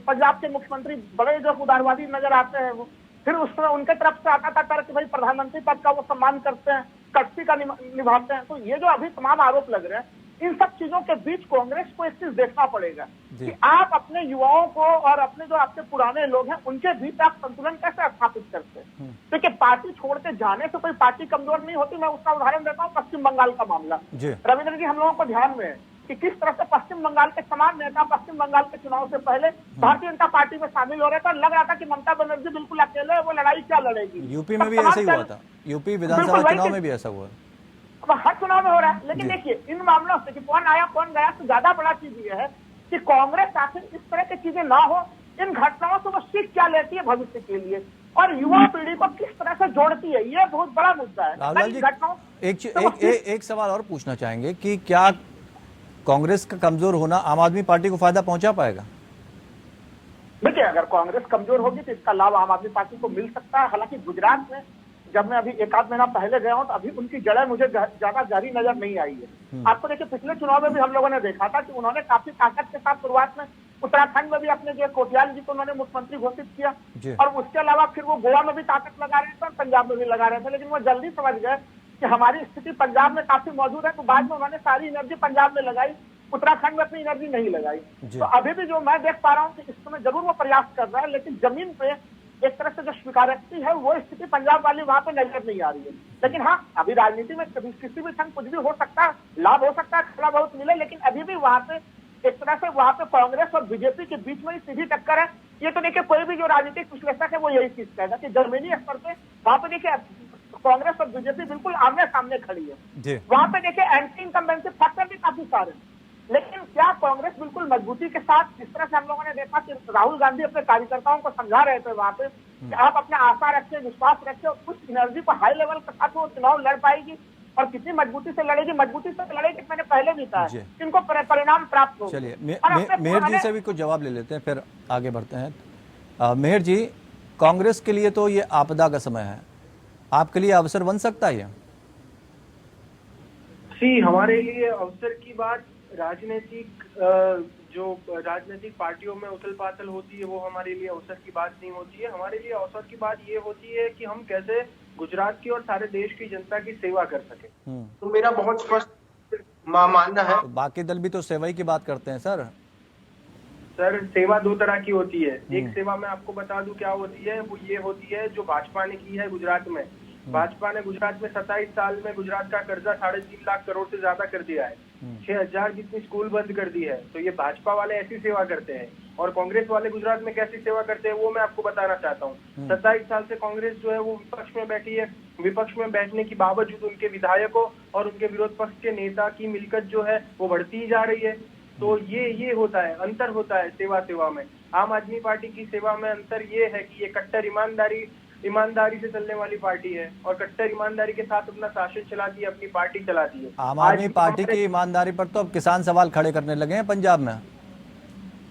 पंजाब के मुख्यमंत्री बड़े जो उदारवादी नजर आते हैं, वो फिर उसमें उनके तरफ से आता था तर्क कि भाई प्रधानमंत्री पद का वो सम्मान करते हैं, कर्तव्य का निभाते हैं। तो ये जो अभी तमाम आरोप लग रहे हैं, इन सब चीजों के बीच कांग्रेस को एक चीज देखना पड़ेगा कि आप अपने युवाओं को और अपने जो आपके पुराने लोग हैं उनके बीच आप संतुलन कैसे स्थापित करते हैं। देखिए, पार्टी छोड़ के जाने से कोई पार्टी कमजोर नहीं होती। मैं उसका उदाहरण देता हूँ पश्चिम बंगाल का मामला। रविंद्र जी, हम लोगों को ध्यान में है कि किस तरह से पश्चिम बंगाल के तमाम नेता पश्चिम बंगाल के चुनाव से पहले भारतीय जनता पार्टी में शामिल हो रहे थे और लग रहा था कि ममता बनर्जी बिल्कुल अकेले है, वो लड़ाई क्या लड़ेगी। यूपी में भी ऐसा ही हुआ था, यूपी विधानसभा चुनाव में भी ऐसा हुआ। हर चुनाव में हो रहा है, लेकिन देखिए इन मामलों से कि कौन आया कौन गया, तो ज्यादा बड़ा चीज ये है कि कांग्रेस आखिर इस तरह की चीजें ना हो, इन घटनाओं से वो सीख क्या लेती है भविष्य के लिए और युवा पीढ़ी को किस तरह से जोड़ती है, ये बहुत बड़ा मुद्दा है। राहुल जी, एक सवाल और पूछना चाहेंगे कि क्या कांग्रेस का कमजोर होना आम आदमी पार्टी को फायदा पहुंचा पाएगा? देखिए, अगर कांग्रेस कमजोर होगी तो इसका लाभ आम आदमी पार्टी को मिल सकता है। हालांकि गुजरात में जब मैं अभी एक आध महीना पहले गया हूं तो अभी उनकी जड़ें मुझे ज्यादा गहरी नजर नहीं आई है। आपको देखिए, पिछले चुनाव में भी हम लोगों ने देखा था कि उन्होंने काफी ताकत के साथ शुरुआत में उत्तराखंड में भी अपने जो कोटियाल जी को उन्होंने मुख्यमंत्री घोषित किया और उसके अलावा फिर वो गोवा में भी ताकत लगा रहे थे और पंजाब में भी लगा रहे थे, लेकिन वो जल्दी समझ गए कि हमारी स्थिति पंजाब में काफी मौजूद है, तो बाद में उन्होंने सारी एनर्जी पंजाब में लगाई, उत्तराखंड में अपनी एनर्जी नहीं लगाई। तो अभी भी जो मैं देख पा रहा हूँ कि इस समय जरूर वो प्रयास कर रहा है, लेकिन जमीन पे एक तरह से जो स्वीकारोक्ति है वो स्थिति पंजाब वाली वहां पे नजर नहीं आ रही है। लेकिन हाँ, अभी राजनीति में कभी किसी भी क्षण कुछ भी हो सकता है, लाभ हो सकता है, थोड़ा बहुत मिले, लेकिन अभी भी वहां पे एक तरह से वहां पे कांग्रेस और बीजेपी के बीच में सीधी टक्कर है। ये तो देखिए, कोई भी जो राजनीतिक विश्लेषक है वो यही चीज कहेगा कि जमीनी स्तर पे वहां पे देखिए कांग्रेस और बीजेपी बिल्कुल आमने सामने खड़ी है। वहां पे देखिए एंटी इनकम्बेंसी फैक्टर भी काफी सारे, लेकिन क्या कांग्रेस बिल्कुल मजबूती के साथ, जिस तरह से हम लोगों ने देखा कि राहुल गांधी अपने कार्यकर्ताओं को समझा रहे थे वहां पे कि आप अपने आशा रखें, विश्वास रखें, उस एनर्जी को हाई लेवल के साथ वो चुनाव लड़ पाएगी और कितनी मजबूती से लड़ेगी, मजबूती से लड़ेगी, मैंने पहले भी कहा है, इनको परिणाम प्राप्त हो। चलिए, मेहर जी से भी कुछ जवाब ले लेते हैं, फिर आगे बढ़ते हैं। मेहर जी, कांग्रेस के लिए तो ये आपदा का समय है, आपके लिए अवसर बन सकता है? हमारे लिए अवसर की बात जो राजनीतिक पार्टियों में उथल पाथल होती है वो हमारे लिए अवसर की बात नहीं होती है। हमारे लिए अवसर की बात ये होती है कि हम कैसे गुजरात की और सारे देश की जनता की सेवा कर सके। तो मेरा बहुत स्पष्ट मानना है। तो बाकी दल भी तो सेवा ही की बात करते हैं सर। सेवा दो तरह की होती है। एक सेवा मैं आपको बता दूं क्या होती है, वो ये होती है जो भाजपा ने की है गुजरात में। भाजपा ने गुजरात में 27 साल में गुजरात का कर्जा 3.5 लाख करोड़ से ज्यादा कर दिया है, 6000 जितनी स्कूल बंद कर दी है। तो ये भाजपा वाले ऐसी सेवा करते हैं। और कांग्रेस वाले गुजरात में कैसी सेवा करते हैं वो मैं आपको बताना चाहता हूँ। 27 साल से कांग्रेस जो है वो विपक्ष में बैठी है। विपक्ष में बैठने के बावजूद उनके विधायकों और उनके विरोध पक्ष के नेता की मिलकत जो है वो बढ़ती ही जा रही है। तो ये होता है, अंतर होता है सेवा में। आम आदमी पार्टी की सेवा में अंतर ये है कि ये कट्टर ईमानदारी से चलने वाली पार्टी है और कट्टर ईमानदारी के साथ अपना शासन चलाती है, अपनी पार्टी चलाती है। आम आदमी पार्टी की ईमानदारी पर तो अब किसान सवाल खड़े करने लगे हैं पंजाब में।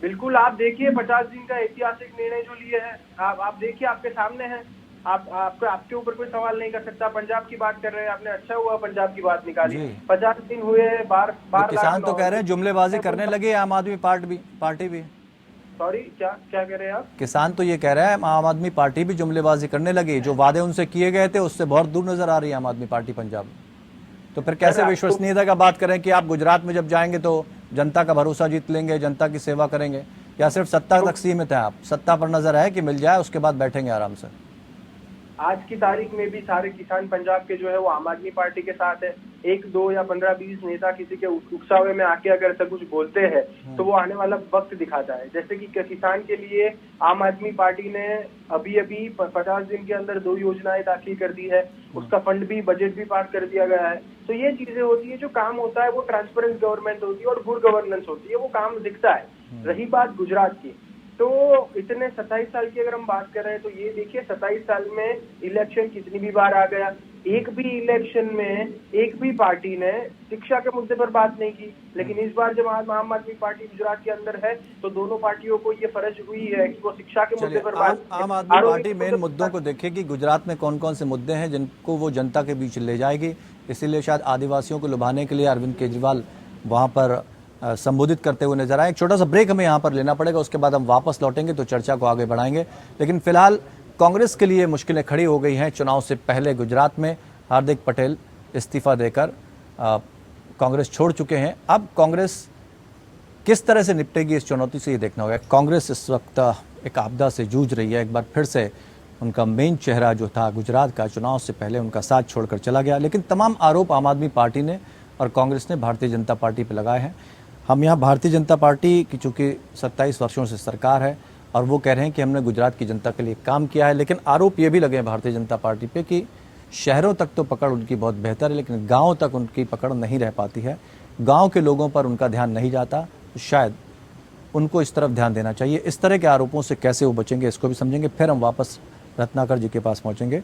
बिल्कुल, आप देखिए 50 दिन का ऐतिहासिक निर्णय जो लिए है, आप देखिए, आपके सामने है। आपके ऊपर कोई सवाल नहीं कर सकता। पंजाब की बात कर रहे हैं, आपने अच्छा हुआ पंजाब की बात निकाली। 50 दिन हुए, बार किसान तो कह रहे हैं जुमलेबाजी करने लगे आम आदमी पार्टी भी। सॉरी, क्या कह रहे हैं आप? किसान तो ये कह रहे हैं आम आदमी पार्टी भी जुमलेबाजी करने लगी, जो वादे उनसे किए गए थे उससे बहुत दूर नजर आ रही है आम आदमी पार्टी पंजाब में। तो फिर कैसे विश्वसनीयता का बात करें कि आप गुजरात में जब जाएंगे तो जनता का भरोसा जीत लेंगे, जनता की सेवा करेंगे, या सिर्फ सत्ता तक सीमित है? आप सत्ता पर नजर है कि मिल जाए उसके बाद बैठेंगे आराम से? आज की तारीख में भी सारे किसान पंजाब के जो है वो आम आदमी पार्टी के साथ है। 1, 2 या 15-20 नेता किसी के उकसावे में आके अगर ऐसा कुछ बोलते हैं तो वो आने वाला वक्त दिखाता है। जैसे कि किसान के लिए आम आदमी पार्टी ने अभी 50 दिन के अंदर 2 योजनाएं दाखिल कर दी है, उसका फंड भी, बजट भी पास कर दिया गया है। तो ये चीजें होती है, जो काम होता है वो ट्रांसपेरेंट गवर्नमेंट होती है और गुड गवर्नेंस होती है, वो काम दिखता है। रही बात गुजरात की, तो इतने 27 साल की अगर हम बात कर रहे हैं तो ये देखिए 27 साल में इलेक्शन कितनी भी बार आ गया, एक भी इलेक्शन में एक भी पार्टी ने शिक्षा के मुद्दे पर बात नहीं की। लेकिन इस बार जब आम आदमी पार्टी गुजरात के अंदर है तो दोनों पार्टियों को ये फर्ज हुई है कि वो शिक्षा के मुद्दे पर बात। आम आदमी पार्टी मेन मुद्दों को देखेगी, गुजरात में कौन कौन से मुद्दे हैं जिनको वो जनता के बीच ले जाएगी। इसीलिए शायद आदिवासियों को लुभाने के लिए अरविंद केजरीवाल वहां पर संबोधित करते हुए नजर आए। एक छोटा सा ब्रेक हमें यहाँ पर लेना पड़ेगा, उसके बाद हम वापस लौटेंगे तो चर्चा को आगे बढ़ाएंगे। लेकिन फिलहाल कांग्रेस के लिए मुश्किलें खड़ी हो गई हैं। चुनाव से पहले गुजरात में हार्दिक पटेल इस्तीफा देकर कांग्रेस छोड़ चुके हैं। अब कांग्रेस किस तरह से निपटेगी इस चुनौती से ये देखना होगा। कांग्रेस इस वक्त एक आपदा से जूझ रही है। एक बार फिर से उनका मेन चेहरा जो था गुजरात का, चुनाव से पहले उनका साथ छोड़कर चला गया। लेकिन तमाम आरोप आम आदमी पार्टी ने और कांग्रेस ने भारतीय जनता पार्टी पर लगाए हैं। हम यहाँ भारतीय जनता पार्टी की चूंकि 27 वर्षों से सरकार है और वो कह रहे हैं कि हमने गुजरात की जनता के लिए काम किया है, लेकिन आरोप ये भी लगे हैं भारतीय जनता पार्टी पे कि शहरों तक तो पकड़ उनकी बहुत बेहतर है लेकिन गाँव तक उनकी पकड़ नहीं रह पाती है। गाँव के लोगों पर उनका ध्यान नहीं जाता, तो शायद उनको इस तरफ ध्यान देना चाहिए। इस तरह के आरोपों से कैसे वो बचेंगे इसको भी समझेंगे। फिर हम वापस रत्नाकर जी के पास पहुँचेंगे।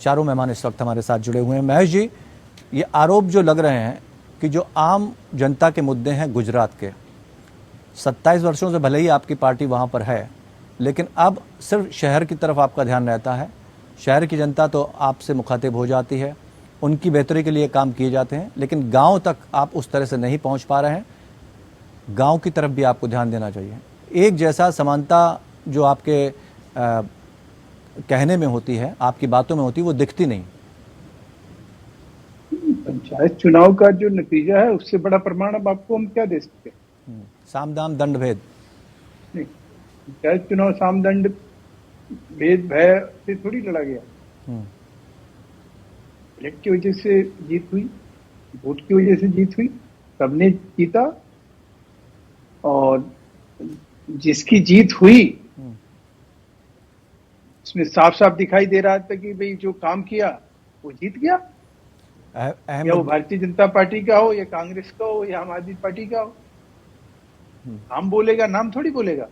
चारों मेहमान इस वक्त हमारे साथ जुड़े हुए हैं। महेश जी, ये आरोप जो लग रहे हैं कि जो आम जनता के मुद्दे हैं गुजरात के, 27 वर्षों से भले ही आपकी पार्टी वहाँ पर है लेकिन अब सिर्फ शहर की तरफ आपका ध्यान रहता है। शहर की जनता तो आपसे मुखातिब हो जाती है, उनकी बेहतरी के लिए काम किए जाते हैं, लेकिन गांव तक आप उस तरह से नहीं पहुंच पा रहे हैं। गांव की तरफ भी आपको ध्यान देना चाहिए। एक जैसा समानता जो आपके कहने में होती है, आपकी बातों में होती है, वो दिखती नहीं। पंचायत चुनाव का जो नतीजा है उससे बड़ा प्रमाण अब आपको हम क्या दे सकते हैं? साम दाम दंड भेद नहीं, पंचायत चुनाव साम दंड भेद भय से थोड़ी लड़ा गया। इलेक्ट की वजह से जीत हुई, वोट की वजह से जीत हुई, सबने जीता और जिसकी जीत हुई उसमें साफ साफ दिखाई दे रहा था कि भाई जो काम किया वो जीत गया। या वो भारतीय जनता पार्टी का हो या कांग्रेस का हो या आम आदमी पार्टी का हो, नाम बोलेगा, नाम थोड़ी बोलेगा।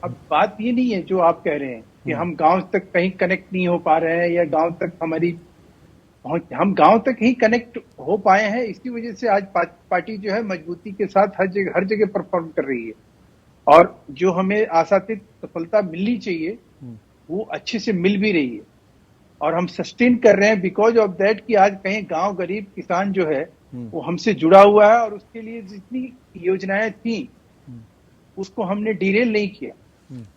अब बात ये नहीं है जो आप कह रहे हैं कि हम गांव तक कहीं कनेक्ट नहीं हो पा रहे हैं या गांव तक हमारी पहुंच, हम गांव तक ही कनेक्ट हो पाए हैं। इसी वजह से आज पार्टी जो है मजबूती के साथ हर जगह परफॉर्म कर रही है और जो हमें आशातीत सफलता मिलनी चाहिए वो अच्छे से मिल भी रही है और हम सस्टेन कर रहे हैं बिकॉज ऑफ दैट कि आज कहीं गांव गरीब किसान जो है वो हमसे जुड़ा हुआ है और उसके लिए जितनी योजनाएं थी उसको हमने डिरेल नहीं किया।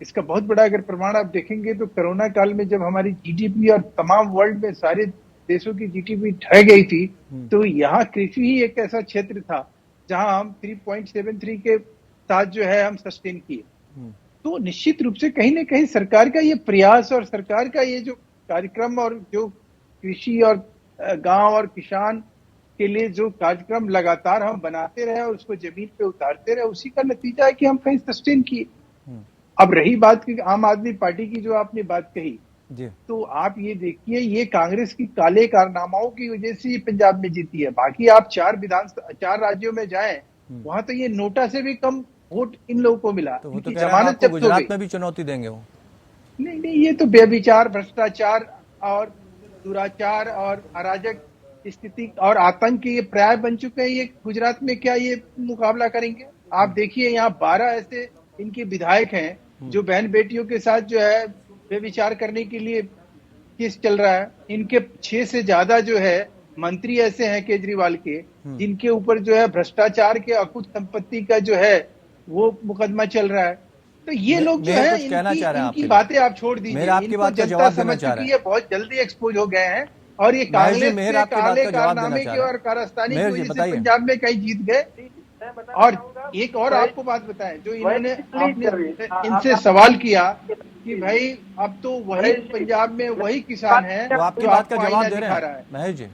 इसका बहुत बड़ा अगर प्रमाण आप देखेंगे तो कोरोना काल में जब हमारी जीडीपी और तमाम वर्ल्ड में सारे देशों की जीडीपी ढह गई थी तो यहाँ कृषि ही एक ऐसा क्षेत्र था जहां हम 3.73 के साथ जो है हम सस्टेन किए। तो निश्चित रूप से कहीं ना कहीं सरकार का ये प्रयास और सरकार का ये जो कार्यक्रम और जो कृषि और गांव और किसान के लिए जो कार्यक्रम लगातार हम बनाते रहे और उसको जमीन पे उतारते रहे, उसी का नतीजा है कि हम कहीं सस्टेन किए। अब रही बात की आम आदमी पार्टी की जो आपने बात कही जी, तो आप ये देखिए ये कांग्रेस की काले कारनामाओं की वजह से ये पंजाब में जीती है। बाकी आप 4 राज्यों में जाएं वहां तो ये नोटा से भी कम वोट इन लोगों को मिला। तो वो तो जमानत जब गुजरात में भी चुनौती देंगे वो। नहीं, ये तो बेविचार, भ्रष्टाचार और दुराचार और अराजक स्थिति और आतंक के ये पर्याय बन चुके हैं। ये गुजरात में क्या ये मुकाबला करेंगे? आप देखिए यहाँ 12 ऐसे इनके विधायक हैं जो बहन बेटियों के साथ जो है बेविचार करने के लिए केस चल रहा है। इनके 6 से ज्यादा जो है मंत्री ऐसे हैं केजरीवाल के जिनके ऊपर जो है भ्रष्टाचार के अकुत संपत्ति का जो है वो मुकदमा चल रहा है। तो ये लोग जो है इनकी बातें आप छोड़ दीजिए, आपकी बात का जवाब देना चाह रहे हैं। ये बहुत जल्दी एक्सपोज हो गए हैं और ये कांग्रेस के काले कारनामे की और कारस्तानी की वजह से पंजाब में कहीं जीत गए। मैं बताना और चाहूंगा, एक और भाई- आपको बात बताएं, जो इन्होंने प्लीज आपने करिए। इनसे सवाल किया कि भाई अब तो वही पंजाब में वही किसान है वो आपकी जो बात का आपको जवाब आईना दे रहे दिखा रहा हैं है। महेश जी,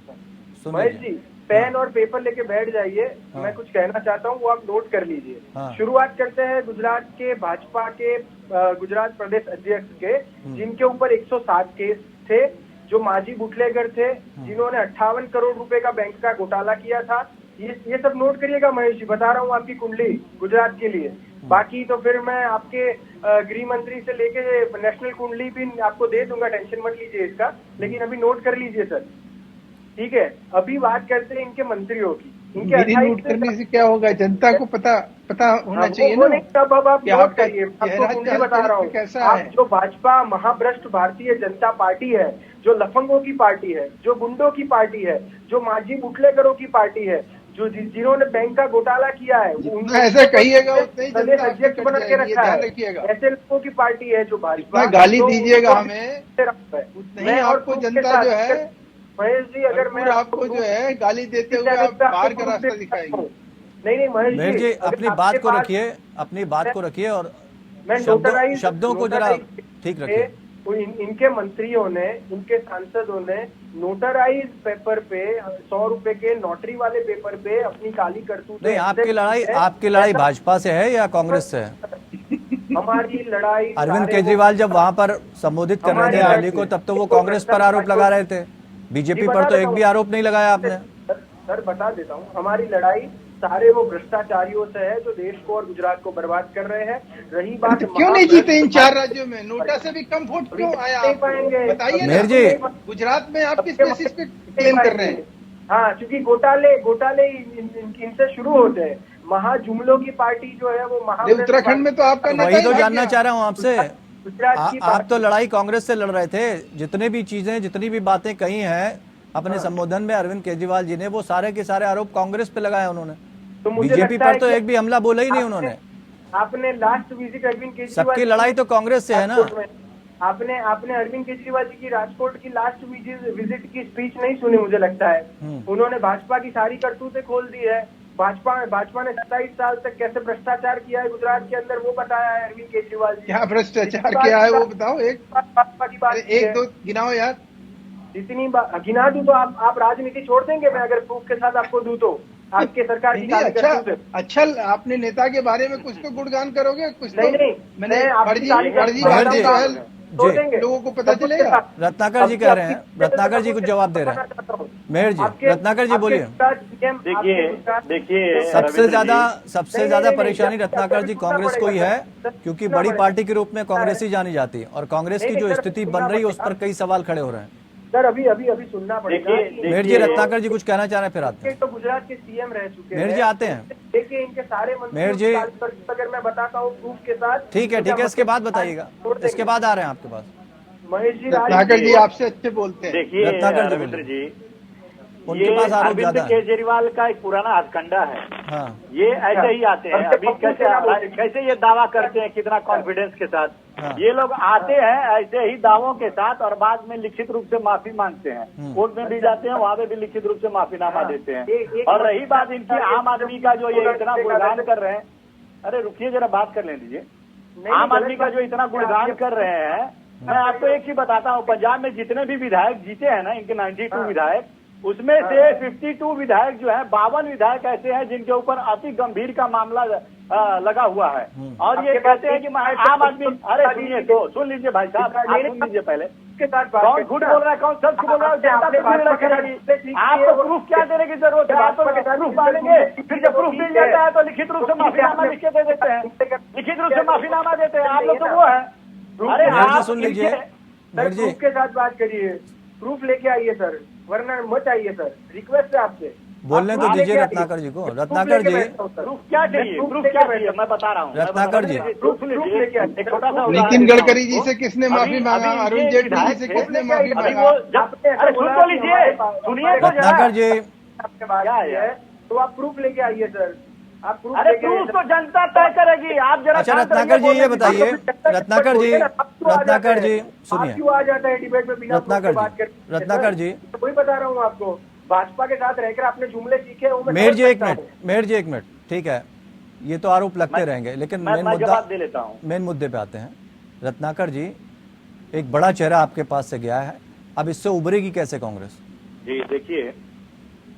सुन महेश लीजिए। जी, पेन और पेपर लेके बैठ जाइए। हाँ। मैं कुछ कहना चाहता हूँ, वो आप नोट कर लीजिए। हाँ। शुरुआत करते हैं गुजरात के भाजपा के गुजरात प्रदेश अध्यक्ष के, जिनके ऊपर 107 केस थे, जो माजी बुटलेगर थे, जिन्होंने 58 करोड़ रुपए का बैंक का घोटाला किया था। ये सब नोट करिएगा महेश जी, बता रहा हूँ आपकी कुंडली गुजरात के लिए। बाकी तो फिर मैं आपके गृह मंत्री से लेके नेशनल कुंडली भी आपको दे दूंगा, टेंशन मत लीजिए इसका, लेकिन अभी नोट कर लीजिए सर, ठीक है। अभी बात करते हैं इनके मंत्रियों की। इनके मेरी 28 नोट करने से क्या होगा, जनता को पता होना चाहिए वो ना नहीं, तब अब आप कि नोट आपका करिए। आपको चेहरा कुंडली बता रहा हूँ, कैसा आप है। जो भाजपा महाभ्रष्ट भारतीय जनता पार्टी है, जो लफंगों की पार्टी है, जो गुंडों की पार्टी है, जो माजी बुटलेगरों की पार्टी है, जो जिन्होंने बैंक का घोटाला किया है, जितना ऐसा कहिएगा उतना ही जनता आपकी अध्यक्ष कट बना के जाएगी, ये रखा ध्यान है। रखिएगा। ऐसे लोगों की पार्टी है जो भाजपा। जितना गाली तो दीजिएगा उनको हमें, उतना नहीं आपको जनता जो है महेश जी, अगर मैं आपको जो है गाली देते हुए आप बाहर का रास्ता दिखाएंगे। नहीं महेश जी, अगर अपनी आपके बात को पास- रखिए, अपनी बात को रखिए और मैं नोटराइज शब्दों को जरा ठीक रखिए। इनके मंत्रियों ने, इनके सांसदों ने नोटराइज पेपर पे 100 रुपए के नोटरी वाले पेपर पे अपनी काली करतूत। नहीं, आपकी लड़ाई भाजपा से है या कांग्रेस से है? हमारी लड़ाई अरविंद केजरीवाल जब वहां पर संबोधित कर रहे थे रैली को, तब तो वो कांग्रेस पर आरोप लगा रहे थे, बीजेपी पर तो एक भी आरोप नहीं लगाया आपने। सर बता देता हूँ, हमारी लड़ाई सारे वो भ्रष्टाचारियों से है जो देश को और गुजरात को बर्बाद कर रहे हैं। रही बात क्यों नहीं जीते इन 4 राज्यों में? नोटा से भी कम वोट क्यों आया? नहीं पाएंगे, बताइए मेहर जी। गुजरात में आप किस बेसिस पे क्लेम कर रहे हैं? हाँ, क्योंकि घोटाले इनसे शुरू होते हैं। महाजुमलों की पार्टी जो है वो उत्तराखंड में तो आपका नेता वही ही तो भाग जानना गया। चाह रहा हूँ आपसे। गुजरात की आप तो लड़ाई कांग्रेस से लड़ रहे थे, जितने भी चीजें, जितनी भी बातें कही हैं अपने संबोधन में अरविंद केजरीवाल जी ने, वो सारे के सारे आरोप कांग्रेस पे लगाए उन्होंने। तो मुझे बीजेपी लगता पर है तो कि एक भी हमला बोला ही नहीं उन्होंने। आपने लास्ट विजिट अरविंद केजरीवाल सबकी लड़ाई तो कांग्रेस से है ना। आपने अरविंद केजरीवाल जी की राजकोट की लास्ट विजिट की स्पीच नहीं सुनी, मुझे लगता है। उन्होंने भाजपा की सारी करतूतें खोल दी है। भाजपा ने 27 साल तक कैसे भ्रष्टाचार किया है गुजरात के अंदर, वो बताया है अरविंद केजरीवाल जी। क्या भ्रष्टाचार किया है वो बताओ, भाजपा की बात एक दो गिनाओ यार। जितनी गिना दूं तो आप राजनीति छोड़ देंगे? मैं अगर प्रूफ के साथ आपको दूं तो आपके सरकार की काली करतूत है। अच्छा अपने नेता के बारे में कुछ तो गुणगान करोगे, कुछ तो नहीं, मैंने आपकी काली फर्जी करतूत बातें जो है छोड़ देंगे। लोगों को पता चलेगा। रत्नाकर जी कह रहे हैं, रत्नाकर जी कुछ जवाब दे रहे हैं। मेहर जी, रत्नाकर जी बोलिए। देखिए सबसे ज्यादा परेशानी रत्नाकर जी कांग्रेस को ही है, क्योंकि बड़ी पार्टी के रूप में कांग्रेस ही जानी जाती है, और कांग्रेस की जो स्थिति बन रही है उस पर कई सवाल खड़े हो रहे हैं। सर अभी सुनना पड़ेगा। मेहर जी, रत्नाकर जी कुछ कहना चाह रहे हैं, फिर आते हैं। तो गुजरात के सीएम रह चुके हैं। मेहर जी आते हैं। देखिए इनके सारे मंत्री, मेहर जी। अगर मैं बताता हूँ प्रूफ के साथ। ठीक है, इसके बाद बताइएगा, इसके बाद आ रहे हैं आपके पास। महेश जी, रत्नाकर जी आपसे अच्छे बोलते हैं। देखिए रत्नाकर जी रविंद्र जी, उनके पास आरोप अरविंद ज्यादा है। केजरीवाल का एक पुराना हथकंडा है। हाँ, ये ऐसे ही आते हैं। अभी कैसे ये दावा करते हैं कितना कॉन्फिडेंस के साथ। हाँ। ये लोग आते हैं ऐसे ही दावों के साथ और बाद में लिखित रूप से माफी मांगते हैं। कोर्ट में भी जाते हैं, वहां पे भी लिखित रूप से माफीनामा देते हैं। और रही बात इनकी आम आदमी का जो ये इतना गुणगान कर रहे हैं, अरे रुकिए जरा बात कर लें दीजिए। आम आदमी का जो इतना गुणगान कर रहे हैं, मैं आपको एक ही बताता हूँ, पंजाब में जितने भी विधायक जीते हैं ना, इनके 92 विधायक, उसमें से 52 विधायक जो है, 52 विधायक ऐसे हैं जिनके ऊपर अति गंभीर का मामला लगा हुआ है। और ये कहते हैं कि आम आदमी, अरे सुनिए तो, सुन लीजिए भाई साहब, आप सुन लीजिए पहले। कौन झूठ बोल रहा है, कौन सच बोल रहा है, जनता तो फिर रखेगी। आपको प्रूफ क्या देने की जरूरत है? बातों में प्रूफ मांगेंगे, फिर जब प्रूफ मिल जाता है तो लिखित रूप से माफीनामा लिख के दे देते हैं, लिखित रूप से माफीनामा देते हैं। आप लोग तो वो है। अरे मेहर जी सुन लीजिए, मेहर जी प्रूफ के साथ बात करिए, प्रूफ लेके आइए सर, वरना मत आइए सर, रिक्वेस्ट है आपसे। बोलने तो दीजिए रत्नाकर जी को। रत्नाकर जी, प्रूफ क्या चाहिए? प्रूफ क्या चाहिए? मैं बता रहा हूँ। रत्नाकर जी, प्रूफ लीजिए। एक छोटा सा नितिन गडकरी जी से किसने माफी मांगा? अरुण जेटली जी से किसने माफी मांगा? अरे सुन तो लीजिए, सुनिए तो रत्नाकर जी, आपके बात है तो आप प्रूफ लेके आइए सर। आप प्रूफ अरे प्रूफ तो जनता तय करेगी। आप जरा अच्छा रत्नाकर जी ये बताइए, रत्नाकर जी सुनिए, क्यों आ जाता है डिबेट में बिना रत्नाकर जी, बात करके? रत्नाकर जी, वही बता रहा हूँ आपको। भाजपा के साथ रहकर आपने जुमले सीखे वो मैं मेहर जी समझ एक सकता मिनट, हूँ। मेहर जी एक मिनट, ठीक है, ये तो आरोप लगते रहेंगे, लेकिन मैं जवाब दे लेता हूँ। मेन मुद्दे पे आते हैं। रत्नाकर जी, एक बड़ा चेहरा आपके पास से गया है, अब इससे उभरेगी कैसे कांग्रेस? जी देखिए,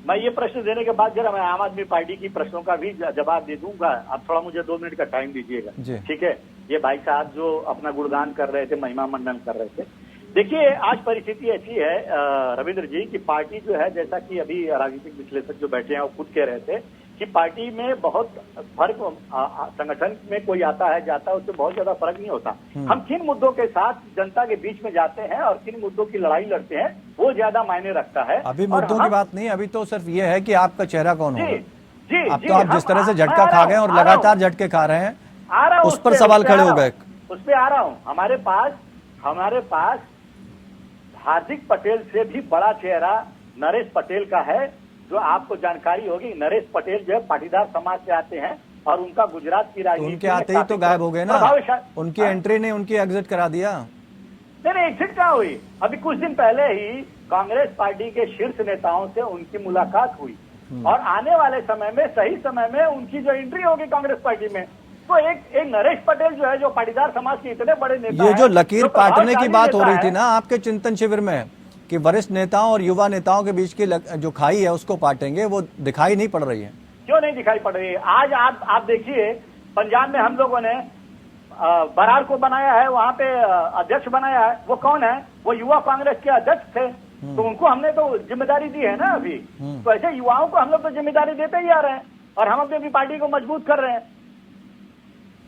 मैं ये प्रश्न देने के बाद जरा मैं आम आदमी पार्टी की प्रश्नों का भी जवाब दे दूंगा। आप थोड़ा मुझे 2 मिनट का टाइम दीजिएगा, ठीक है? ये भाई साहब जो अपना गुणगान कर रहे थे, महिमा मंडन कर रहे थे, देखिए आज परिस्थिति ऐसी है रविंद्र जी की पार्टी जो है, जैसा कि अभी राजनीतिक विश्लेषक जो बैठे हैं वो खुद कह रहे थे कि पार्टी में बहुत फर्क, संगठन में कोई आता है जाता है उससे बहुत ज्यादा फर्क नहीं होता। हम किन मुद्दों के साथ जनता के बीच में जाते हैं और किन मुद्दों की लड़ाई लड़ते हैं वो ज्यादा मायने रखता है। अभी मुद्दों की बात नहीं, अभी तो सिर्फ ये है कि आपका चेहरा कौन होगा। जी, अब तो आप जिस तरह से झटका खा गए और लगातार झटके खा रहे हैं, उस पर सवाल खड़े हो गए। उस पर आ रहा हूँ। हमारे पास हार्दिक पटेल से भी बड़ा चेहरा नरेश पटेल का है, जो आपको जानकारी होगी। नरेश पटेल जो है पाटीदार समाज से आते हैं और उनका गुजरात की राजनीति उनके आते ही तो गायब हो गए ना, उनकी एंट्री ने उनकी एग्जिट करा दिया। नहीं, एग्जिट कहाँ हुई? अभी कुछ दिन पहले ही कांग्रेस पार्टी के शीर्ष नेताओं से उनकी मुलाकात हुई और आने वाले समय में, सही समय में उनकी जो एंट्री होगी कांग्रेस पार्टी में, तो एक नरेश पटेल जो है, जो पाटीदार समाज के इतने बड़े नेता, ये जो लकीर पाटने की बात हो रही थी ना आपके चिंतन शिविर में कि वरिष्ठ नेताओं और युवा नेताओं के बीच की जो खाई है उसको पाटेंगे, वो दिखाई नहीं पड़ रही है। क्यों नहीं दिखाई पड़ रही है? आज आप देखिए, पंजाब में हम लोगों ने बरार को बनाया है, वहां पे अध्यक्ष बनाया है। वो कौन है? वो युवा कांग्रेस के अध्यक्ष थे, तो उनको हमने तो जिम्मेदारी दी है ना अभी। तो ऐसे युवाओं को हम लोग तो जिम्मेदारी देते ही आ रहे हैं और हम अपनी पार्टी को मजबूत कर रहे हैं।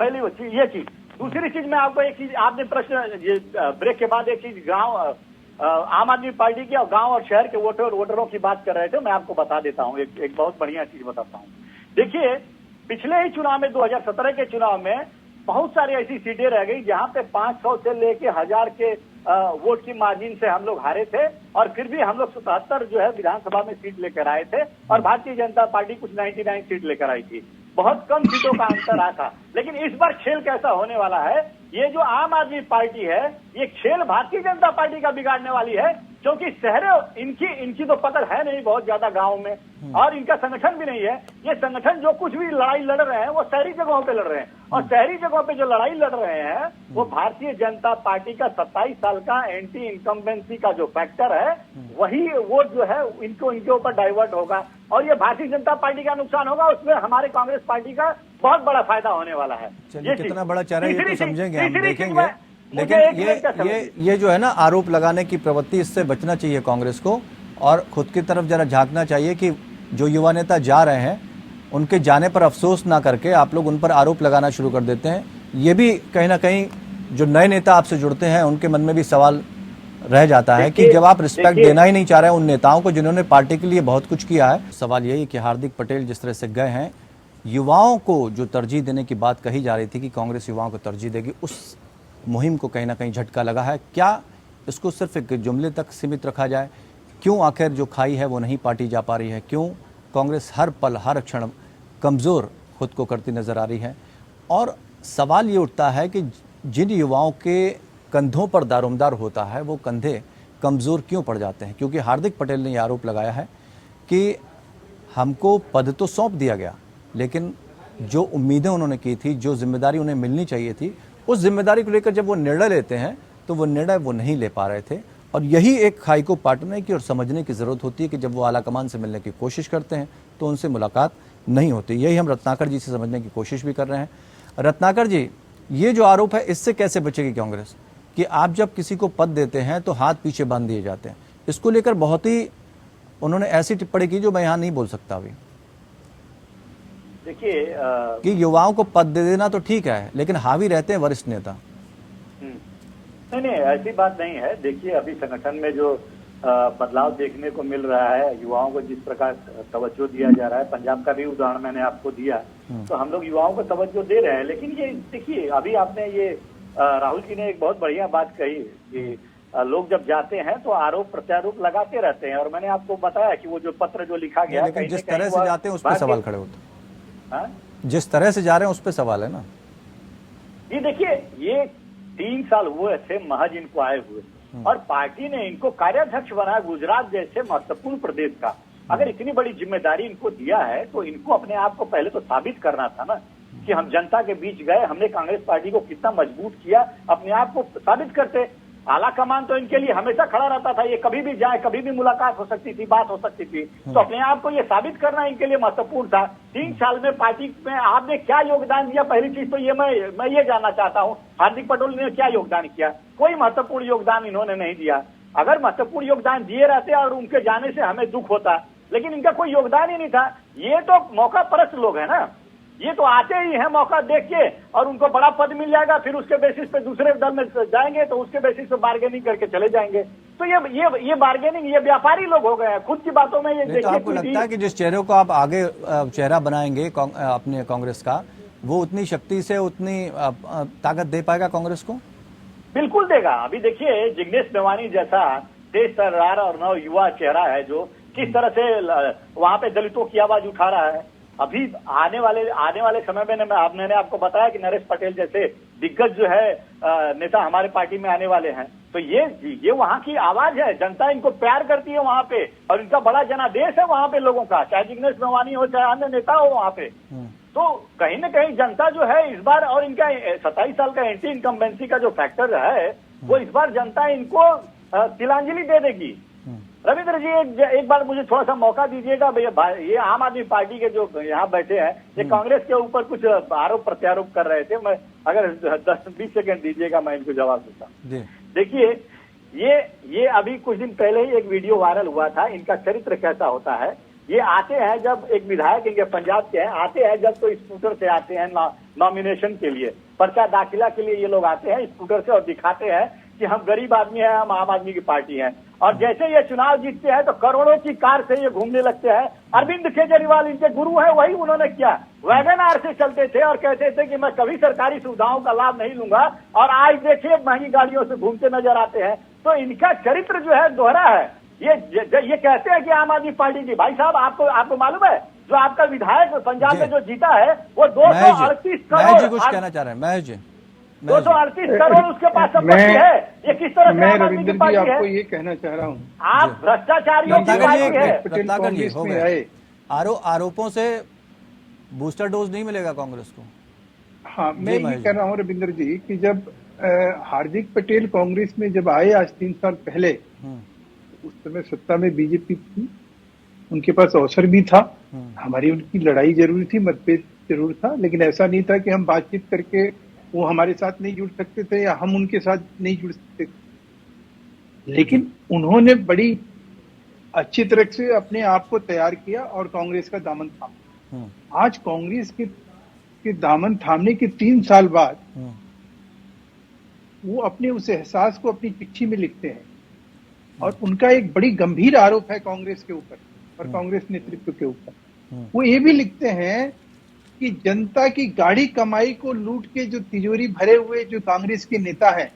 पहली वो चीज, ये चीज। दूसरी चीज मैं आपको एक चीज, आपने प्रश्न ब्रेक के बाद एक चीज गांव, आम आदमी पार्टी की और गांव और शहर के वोटरों की बात कर रहे थे, मैं आपको बता देता हूं, एक बहुत बढ़िया चीज बताता हूं। देखिए, पिछले ही चुनाव में 2017 के चुनाव में बहुत सारी ऐसी सीटें रह गई जहां पे 500 से लेके 1000 के वोट की मार्जिन से हम लोग हारे थे और फिर भी हम लोग 77 जो है विधानसभा में सीट लेकर आए थे और भारतीय जनता पार्टी कुछ 99 सीट लेकर आई थी। बहुत कम सीटों का अंतर आया था। लेकिन इस बार खेल कैसा होने वाला है, ये जो आम आदमी पार्टी है, ये खेल भारतीय जनता पार्टी का बिगाड़ने वाली है, क्योंकि शहरों इनकी तो पकड़ है नहीं बहुत ज्यादा गांव में, और इनका संगठन भी नहीं है। ये संगठन जो कुछ भी लड़ाई लड़ रहे हैं वो शहरी जगहों पे लड़ रहे हैं, और शहरी जगहों पे जो लड़ाई लड़ रहे हैं वो भारतीय जनता पार्टी का 27 साल का एंटी इनकम्बेंसी का जो फैक्टर है, वही वोट जो है इनके ऊपर डाइवर्ट होगा और ये भारतीय जनता पार्टी का नुकसान होगा। उसमें हमारे कांग्रेस पार्टी का बहुत बड़ा फायदा होने वाला है। चलिए, कितना बड़ा चेहरा ये तो समझेंगे, हम देखेंगे। लेकिन ये जो है ना आरोप लगाने की प्रवृत्ति, इससे बचना चाहिए कांग्रेस को और खुद की तरफ जरा झांकना चाहिए कि जो युवा नेता जा रहे हैं उनके जाने पर अफसोस ना करके आप लोग उन पर आरोप लगाना शुरू कर देते हैं। ये भी कहीं ना कहीं जो नए नेता आपसे जुड़ते हैं उनके मन में भी सवाल रह जाता है कि जब आप रिस्पेक्ट देना ही नहीं चाह रहे उन नेताओं को जिन्होंने पार्टी के लिए बहुत कुछ किया है। सवाल यही कि हार्दिक पटेल जिस तरह से गए हैं, युवाओं को जो तरजीह देने की बात कही जा रही थी कि कांग्रेस युवाओं को तरजीह देगी, उस मुहिम को कहीं ना कहीं झटका लगा है। क्या इसको सिर्फ एक जुमले तक सीमित रखा जाए? क्यों आखिर जो खाई है वो नहीं पाटी जा पा रही है? क्यों कांग्रेस हर पल हर क्षण कमज़ोर खुद को करती नज़र आ रही है? और सवाल ये उठता है कि जिन युवाओं के कंधों पर दारोमदार होता है वो कंधे कमज़ोर क्यों पड़ जाते हैं? क्योंकि हार्दिक पटेल ने ये आरोप लगाया है कि हमको पद तो सौंप दिया गया, लेकिन जो उम्मीदें उन्होंने की थी, जो जिम्मेदारी उन्हें मिलनी चाहिए थी, उस जिम्मेदारी को लेकर जब वो निर्णय लेते हैं तो वो निर्णय वो नहीं ले पा रहे थे। और यही एक खाई को पाटने की और समझने की ज़रूरत होती है कि जब वो आलाकमान से मिलने की कोशिश करते हैं तो उनसे मुलाकात नहीं होती। यही हम रत्नाकर जी से समझने की कोशिश भी कर रहे हैं। रत्नाकर जी, ये जो आरोप है इससे कैसे बचेगी कांग्रेस कि आप जब किसी को पद देते हैं तो हाथ पीछे बांध दिए जाते हैं? इसको लेकर बहुत ही उन्होंने ऐसी टिप्पणी की जो मैं यहाँ नहीं बोल सकता अभी। देखिए कि युवाओं को पद दे देना तो ठीक है, लेकिन हावी रहते हैं वरिष्ठ नेता। नहीं, ऐसी बात नहीं है। देखिए, अभी संगठन में जो बदलाव देखने को मिल रहा है, युवाओं को जिस प्रकार तवज्जो दिया जा रहा है, पंजाब का भी उदाहरण मैंने आपको दिया, तो हम लोग युवाओं को तवज्जो दे रहे हैं। लेकिन ये देखिए, अभी आपने ये राहुल जी ने एक बहुत बढ़िया बात कही कि लोग जब जाते हैं तो आरोप प्रत्यारोप लगाते रहते हैं, और मैंने आपको बताया कि वो जो पत्र जो लिखा गया, लेकिन जिस तरह से जाते हैं उस पर सवाल खड़े होते हैं। जिस तरह से जा रहे हैं उस पर सवाल है ना। ये देखिए, ये 3 साल हुए थे महज इनको आए हुए, और पार्टी ने इनको कार्याध्यक्ष बनाया गुजरात जैसे महत्वपूर्ण प्रदेश का। अगर इतनी बड़ी जिम्मेदारी इनको दिया है तो इनको अपने आप को पहले तो साबित करना था ना कि हम जनता के बीच गए, हमने कांग्रेस पार्टी को कितना मजबूत किया, अपने आप को साबित करते। आला कमान तो इनके लिए हमेशा खड़ा रहता था, ये कभी भी जाए, कभी भी मुलाकात हो सकती थी, बात हो सकती थी। तो अपने आप को ये साबित करना इनके लिए महत्वपूर्ण था। 3 साल में पार्टी में आपने क्या योगदान दिया, पहली चीज तो ये मैं ये जानना चाहता हूँ। हार्दिक पटेल ने क्या योगदान किया? कोई महत्वपूर्ण योगदान इन्होंने नहीं दिया। अगर महत्वपूर्ण योगदान दिए रहते और उनके जाने से हमें दुख होता, लेकिन इनका कोई योगदान ही नहीं था। ये तो मौका परस्त लोग हैं ना, ये तो आते ही हैं मौका देख के और उनको बड़ा पद मिल जाएगा, फिर उसके बेसिस पे दूसरे दल में जाएंगे तो उसके बेसिस पे बार्गेनिंग करके चले जाएंगे। तो ये बार्गेनिंग, ये व्यापारी लोग हो गए हैं खुद की बातों में। ये देखिए, तो आपको लगता है कि जिस चेहरे को आप आगे चेहरा बनाएंगे अपने कांग्रेस का, वो उतनी शक्ति से उतनी ताकत दे पाएगा कांग्रेस को? बिल्कुल देगा। अभी देखिए जिग्नेश मेवानी जैसा तेज तर्रार और नव युवा चेहरा है जो किस तरह से वहां पे दलितों की आवाज उठा रहा है। अभी आने वाले समय में मैंने आपको बताया कि नरेश पटेल जैसे दिग्गज जो है नेता हमारे पार्टी में आने वाले हैं। तो ये वहाँ की आवाज है, जनता इनको प्यार करती है वहाँ पे और इनका बड़ा जनादेश है वहाँ पे लोगों का, चाहे जिग्नेश मेवानी हो चाहे अन्य नेता हो वहाँ पे। तो कहीं न कहीं जनता जो है इस बार, और इनका 27 साल का एंटी इनकम्बेंसी का जो फैक्टर है वो इस बार जनता इनको तिलांजलि दे देगी। रविंद्र जी एक बार मुझे थोड़ा सा मौका दीजिएगा भैया। ये आम आदमी पार्टी के जो यहाँ बैठे हैं ये कांग्रेस के ऊपर कुछ आरोप प्रत्यारोप कर रहे थे। मैं अगर 10-20 सेकंड दीजिएगा मैं इनको जवाब देता हूँ। देखिए ये अभी कुछ दिन पहले ही एक वीडियो वायरल हुआ था। इनका चरित्र कैसा होता है, ये आते हैं जब एक विधायक इनके पंजाब के हैं, आते हैं जब तो स्कूटर से आते हैं नॉमिनेशन के लिए, पर्चा दाखिला के लिए ये लोग आते हैं स्कूटर से और दिखाते हैं कि हम गरीब आदमी हैं, हम आम आदमी की पार्टी हैं। और जैसे ये चुनाव जीतते हैं तो करोड़ों की कार से ये घूमने लगते हैं। अरविंद केजरीवाल इनके गुरु हैं, वही उन्होंने किया। वैगन आर से चलते थे और कहते थे कि मैं कभी सरकारी सुविधाओं का लाभ नहीं लूंगा, और आज देखिए महंगी गाड़ियों से घूमते नजर आते हैं। तो इनका चरित्र जो है दोहरा है। ये कहते हैं कि आम आदमी पार्टी की, भाई साहब आपको मालूम है जो आपका विधायक पंजाब में जो जीता है वो 238 करोड़ कुछ कहना चाह रहे हैं महेश जी? 238 करोड़ उसके पास संपत्ति है। ये किस तरह मैं रविंद्र जी आपको ये कहना चाह रहा हूँ, आप भ्रष्टाचारियों की पार्टी है। रत्नाकर जी हो गए आरोपों से बूस्टर डोज नहीं मिलेगा कांग्रेस को? हाँ, मैं ये कह रहा हूँ रविंद्र जी कि जब हार्दिक पटेल कांग्रेस में जब आए आज 3 साल पहले, उस समय सत्ता में बीजेपी थी, उनके पास अवसर भी था, हमारी उनकी लड़ाई जरूरी थी, मतभेद जरूर था, लेकिन ऐसा नहीं था कि हम बातचीत करके वो हमारे साथ नहीं जुड़ सकते थे या हम उनके साथ नहीं जुड़ सकते थे। लेकिन उन्होंने बड़ी अच्छी तरह से अपने आप को तैयार किया और कांग्रेस का दामन थामा। आज कांग्रेस के दामन थामने के 3 साल बाद वो अपने उस एहसास को अपनी चिट्ठी में लिखते हैं और उनका एक बड़ी गंभीर आरोप है कांग्रेस के ऊपर और कांग्रेस नेतृत्व के ऊपर। वो ये भी लिखते हैं कि जनता की गाढ़ी कमाई को लूट के जो तिजोरी भरे हुए जो कांग्रेस के नेता हैं,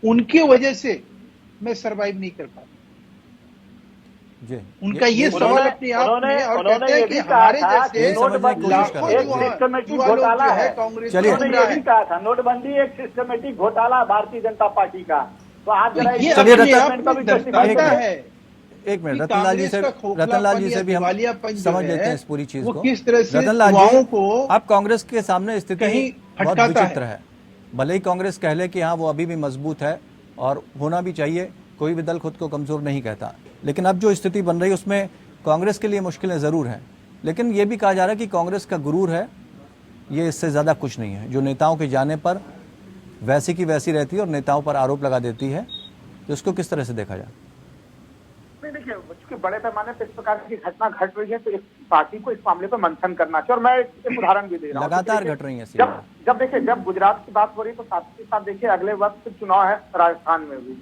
उनकी वजह से मैं सरवाइव नहीं कर पाता। उनका ये सवाल अपने आप में, और कहते हैं कि हमारे जैसे सिस्टमेटिक घोटाला है कांग्रेस। उन्होंने ये भी कहा था नोटबंदी एक सिस्टमेटिक घोटाला भारतीय जनता पार्टी का। तो आप जरा एक मिनट रतनलाल जी से भी हम समझ लेते हैं इस पूरी चीज को। किस तरह से रतनलाल जी को अब कांग्रेस के सामने स्थिति बहुत विचित्र है। भले ही कांग्रेस कह ले कि हाँ वो अभी भी मजबूत है और होना भी चाहिए, कोई भी दल खुद को कमजोर नहीं कहता, लेकिन अब जो स्थिति बन रही है उसमें कांग्रेस के लिए मुश्किलें जरूर हैं। लेकिन ये भी कहा जा रहा है कि कांग्रेस का गुरूर है, ये इससे ज्यादा कुछ नहीं है। जो नेताओं के जाने पर वैसी की वैसी रहती है और नेताओं पर आरोप लगा देती है, तो इसको किस तरह से देखा जाए? देखिए, चूंकि बड़े पैमाने पर इस प्रकार की घटना घट रही है तो इस पार्टी को इस मामले पर मंथन करना चाहिए। और मैं एक उदाहरण भी दे रहा हूँ, लगातार घट रही है। जब देखिए, जब गुजरात की बात हो रही है तो साथ ही साथ देखिए अगले वक्त चुनाव है राजस्थान में भी।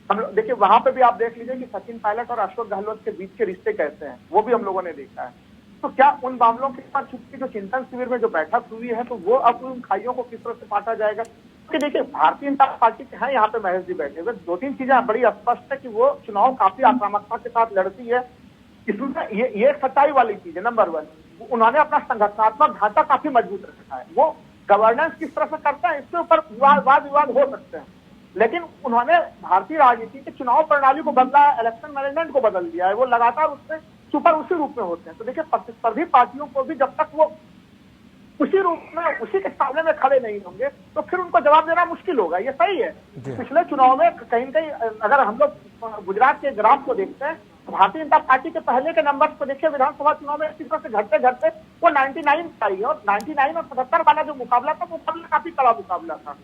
हम लोग देखिए वहां पे भी आप देख लीजिए कि सचिन पायलट और अशोक गहलोत के बीच के रिश्ते कैसे हैं, वो भी हम लोगों ने देखा है। तो क्या उन मामलों के साथ चूंकि जो चिंतन शिविर में जो बैठक हुई है तो वो अब उन खाइयों को किस तरह से बांटा जाएगा? क्योंकि देखिए भारतीय जनता पार्टी के हैं यहाँ पे महेश जी बैठे हुए, 2-3 चीजें बड़ी स्पष्ट है कि वो चुनाव काफी आक्रामकता के साथ लड़ती है। इसमें ये सच्चाई वाली चीज है। नंबर 1, उन्होंने अपना संगठनात्मक ढांचा काफी मजबूत रखा है। वो गवर्नेंस किस तरह से करता है इसके ऊपर वाद विवाद हो सकते हैं, लेकिन उन्होंने भारतीय राजनीति की चुनाव प्रणाली को बदला है, इलेक्शन मैनेजमेंट को बदल दिया है। वो लगातार उससे सुपर उसी रूप में होते हैं। तो देखिए प्रतिस्पर्धी पार्टियों को भी जब तक वो उसी रूप में उसी के सामने में खड़े नहीं होंगे तो फिर उनको जवाब देना मुश्किल होगा। ये सही है। पिछले चुनाव में कहीं न कहीं अगर हम लोग गुजरात के ग्राफ को देखते हैं, भारतीय जनता पार्टी के पहले के नंबर को देखिए, विधानसभा चुनाव में इसी तरह से घटते घटते वो 99 आई है, और 99 और 75 वाला जो मुकाबला था, मुकाबला काफी कड़ा मुकाबला था।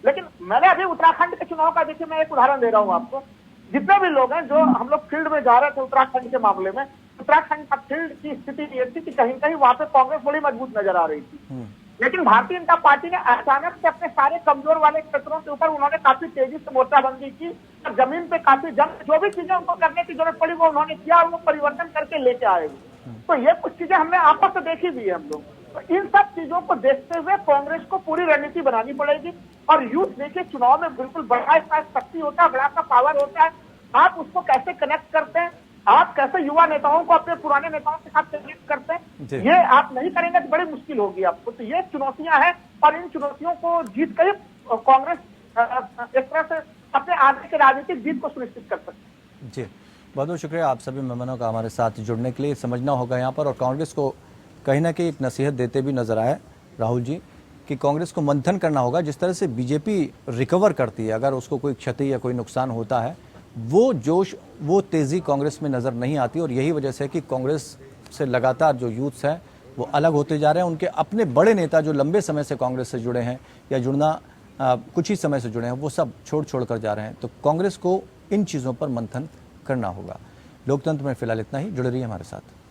लेकिन मैंने अभी उत्तराखंड के चुनाव का देखिए, मैं एक उदाहरण दे रहा हूँ आपको। जितने भी लोग हैं, जो हम लोग फील्ड में जा रहे थे उत्तराखंड के मामले में, उत्तराखंड का फील्ड की स्थिति ये थी कि कहीं कहीं वहां पे कांग्रेस बड़ी मजबूत नजर आ रही थी। लेकिन भारतीय जनता पार्टी ने अचानक से अपने सारे कमजोर वाले क्षेत्रों के ऊपर उन्होंने काफी तेजी से मोर्चाबंदी की और जमीन पे काफी जंग, जो भी चीजें उनको करने की जरूरत पड़ी वो उन्होंने किया और वो परिवर्तन करके लेके आए। तो ये कुछ चीजें हमने आपस में देखी भी है हम लोग। तो इन सब चीजों को देखते हुए कांग्रेस को पूरी रणनीति बनानी पड़ेगी। और यूथ देखिए, चुनाव में बिल्कुल बड़ा इसका शक्ति होता है, बड़ा सा पावर होता है। आप उसको कैसे कनेक्ट करते हैं, आप कैसे युवा नेताओं को अपने पुराने नेताओं के साथ कनेक्ट करते हैं, ये आप नहीं करेंगे तो बड़ी मुश्किल होगी आपको। तो ये चुनौतियां हैं और इन चुनौतियों को जीत कर कांग्रेस एक तरह से अपने आगे के राजनीतिक जीत को सुनिश्चित कर सकते हैं। जी, बहुत बहुत शुक्रिया आप सभी मेहमानों का हमारे साथ जुड़ने के लिए। समझना होगा यहाँ पर, और कांग्रेस को कहीं ना कहीं एक नसीहत देते भी नजर आए राहुल जी कि कांग्रेस को मंथन करना होगा। जिस तरह से बीजेपी रिकवर करती है, अगर उसको कोई क्षति या कोई नुकसान होता है, वो जोश, वो तेज़ी कांग्रेस में नज़र नहीं आती। और यही वजह से कि कांग्रेस से लगातार जो यूथ्स हैं वो अलग होते जा रहे हैं। उनके अपने बड़े नेता जो लंबे समय से कांग्रेस से जुड़े हैं या जुड़ना कुछ ही समय से जुड़े हैं, वो सब छोड़ कर जा रहे हैं। तो कांग्रेस को इन चीज़ों पर मंथन करना होगा। लोकतंत्र में फिलहाल इतना ही। जुड़े रहिए हमारे साथ।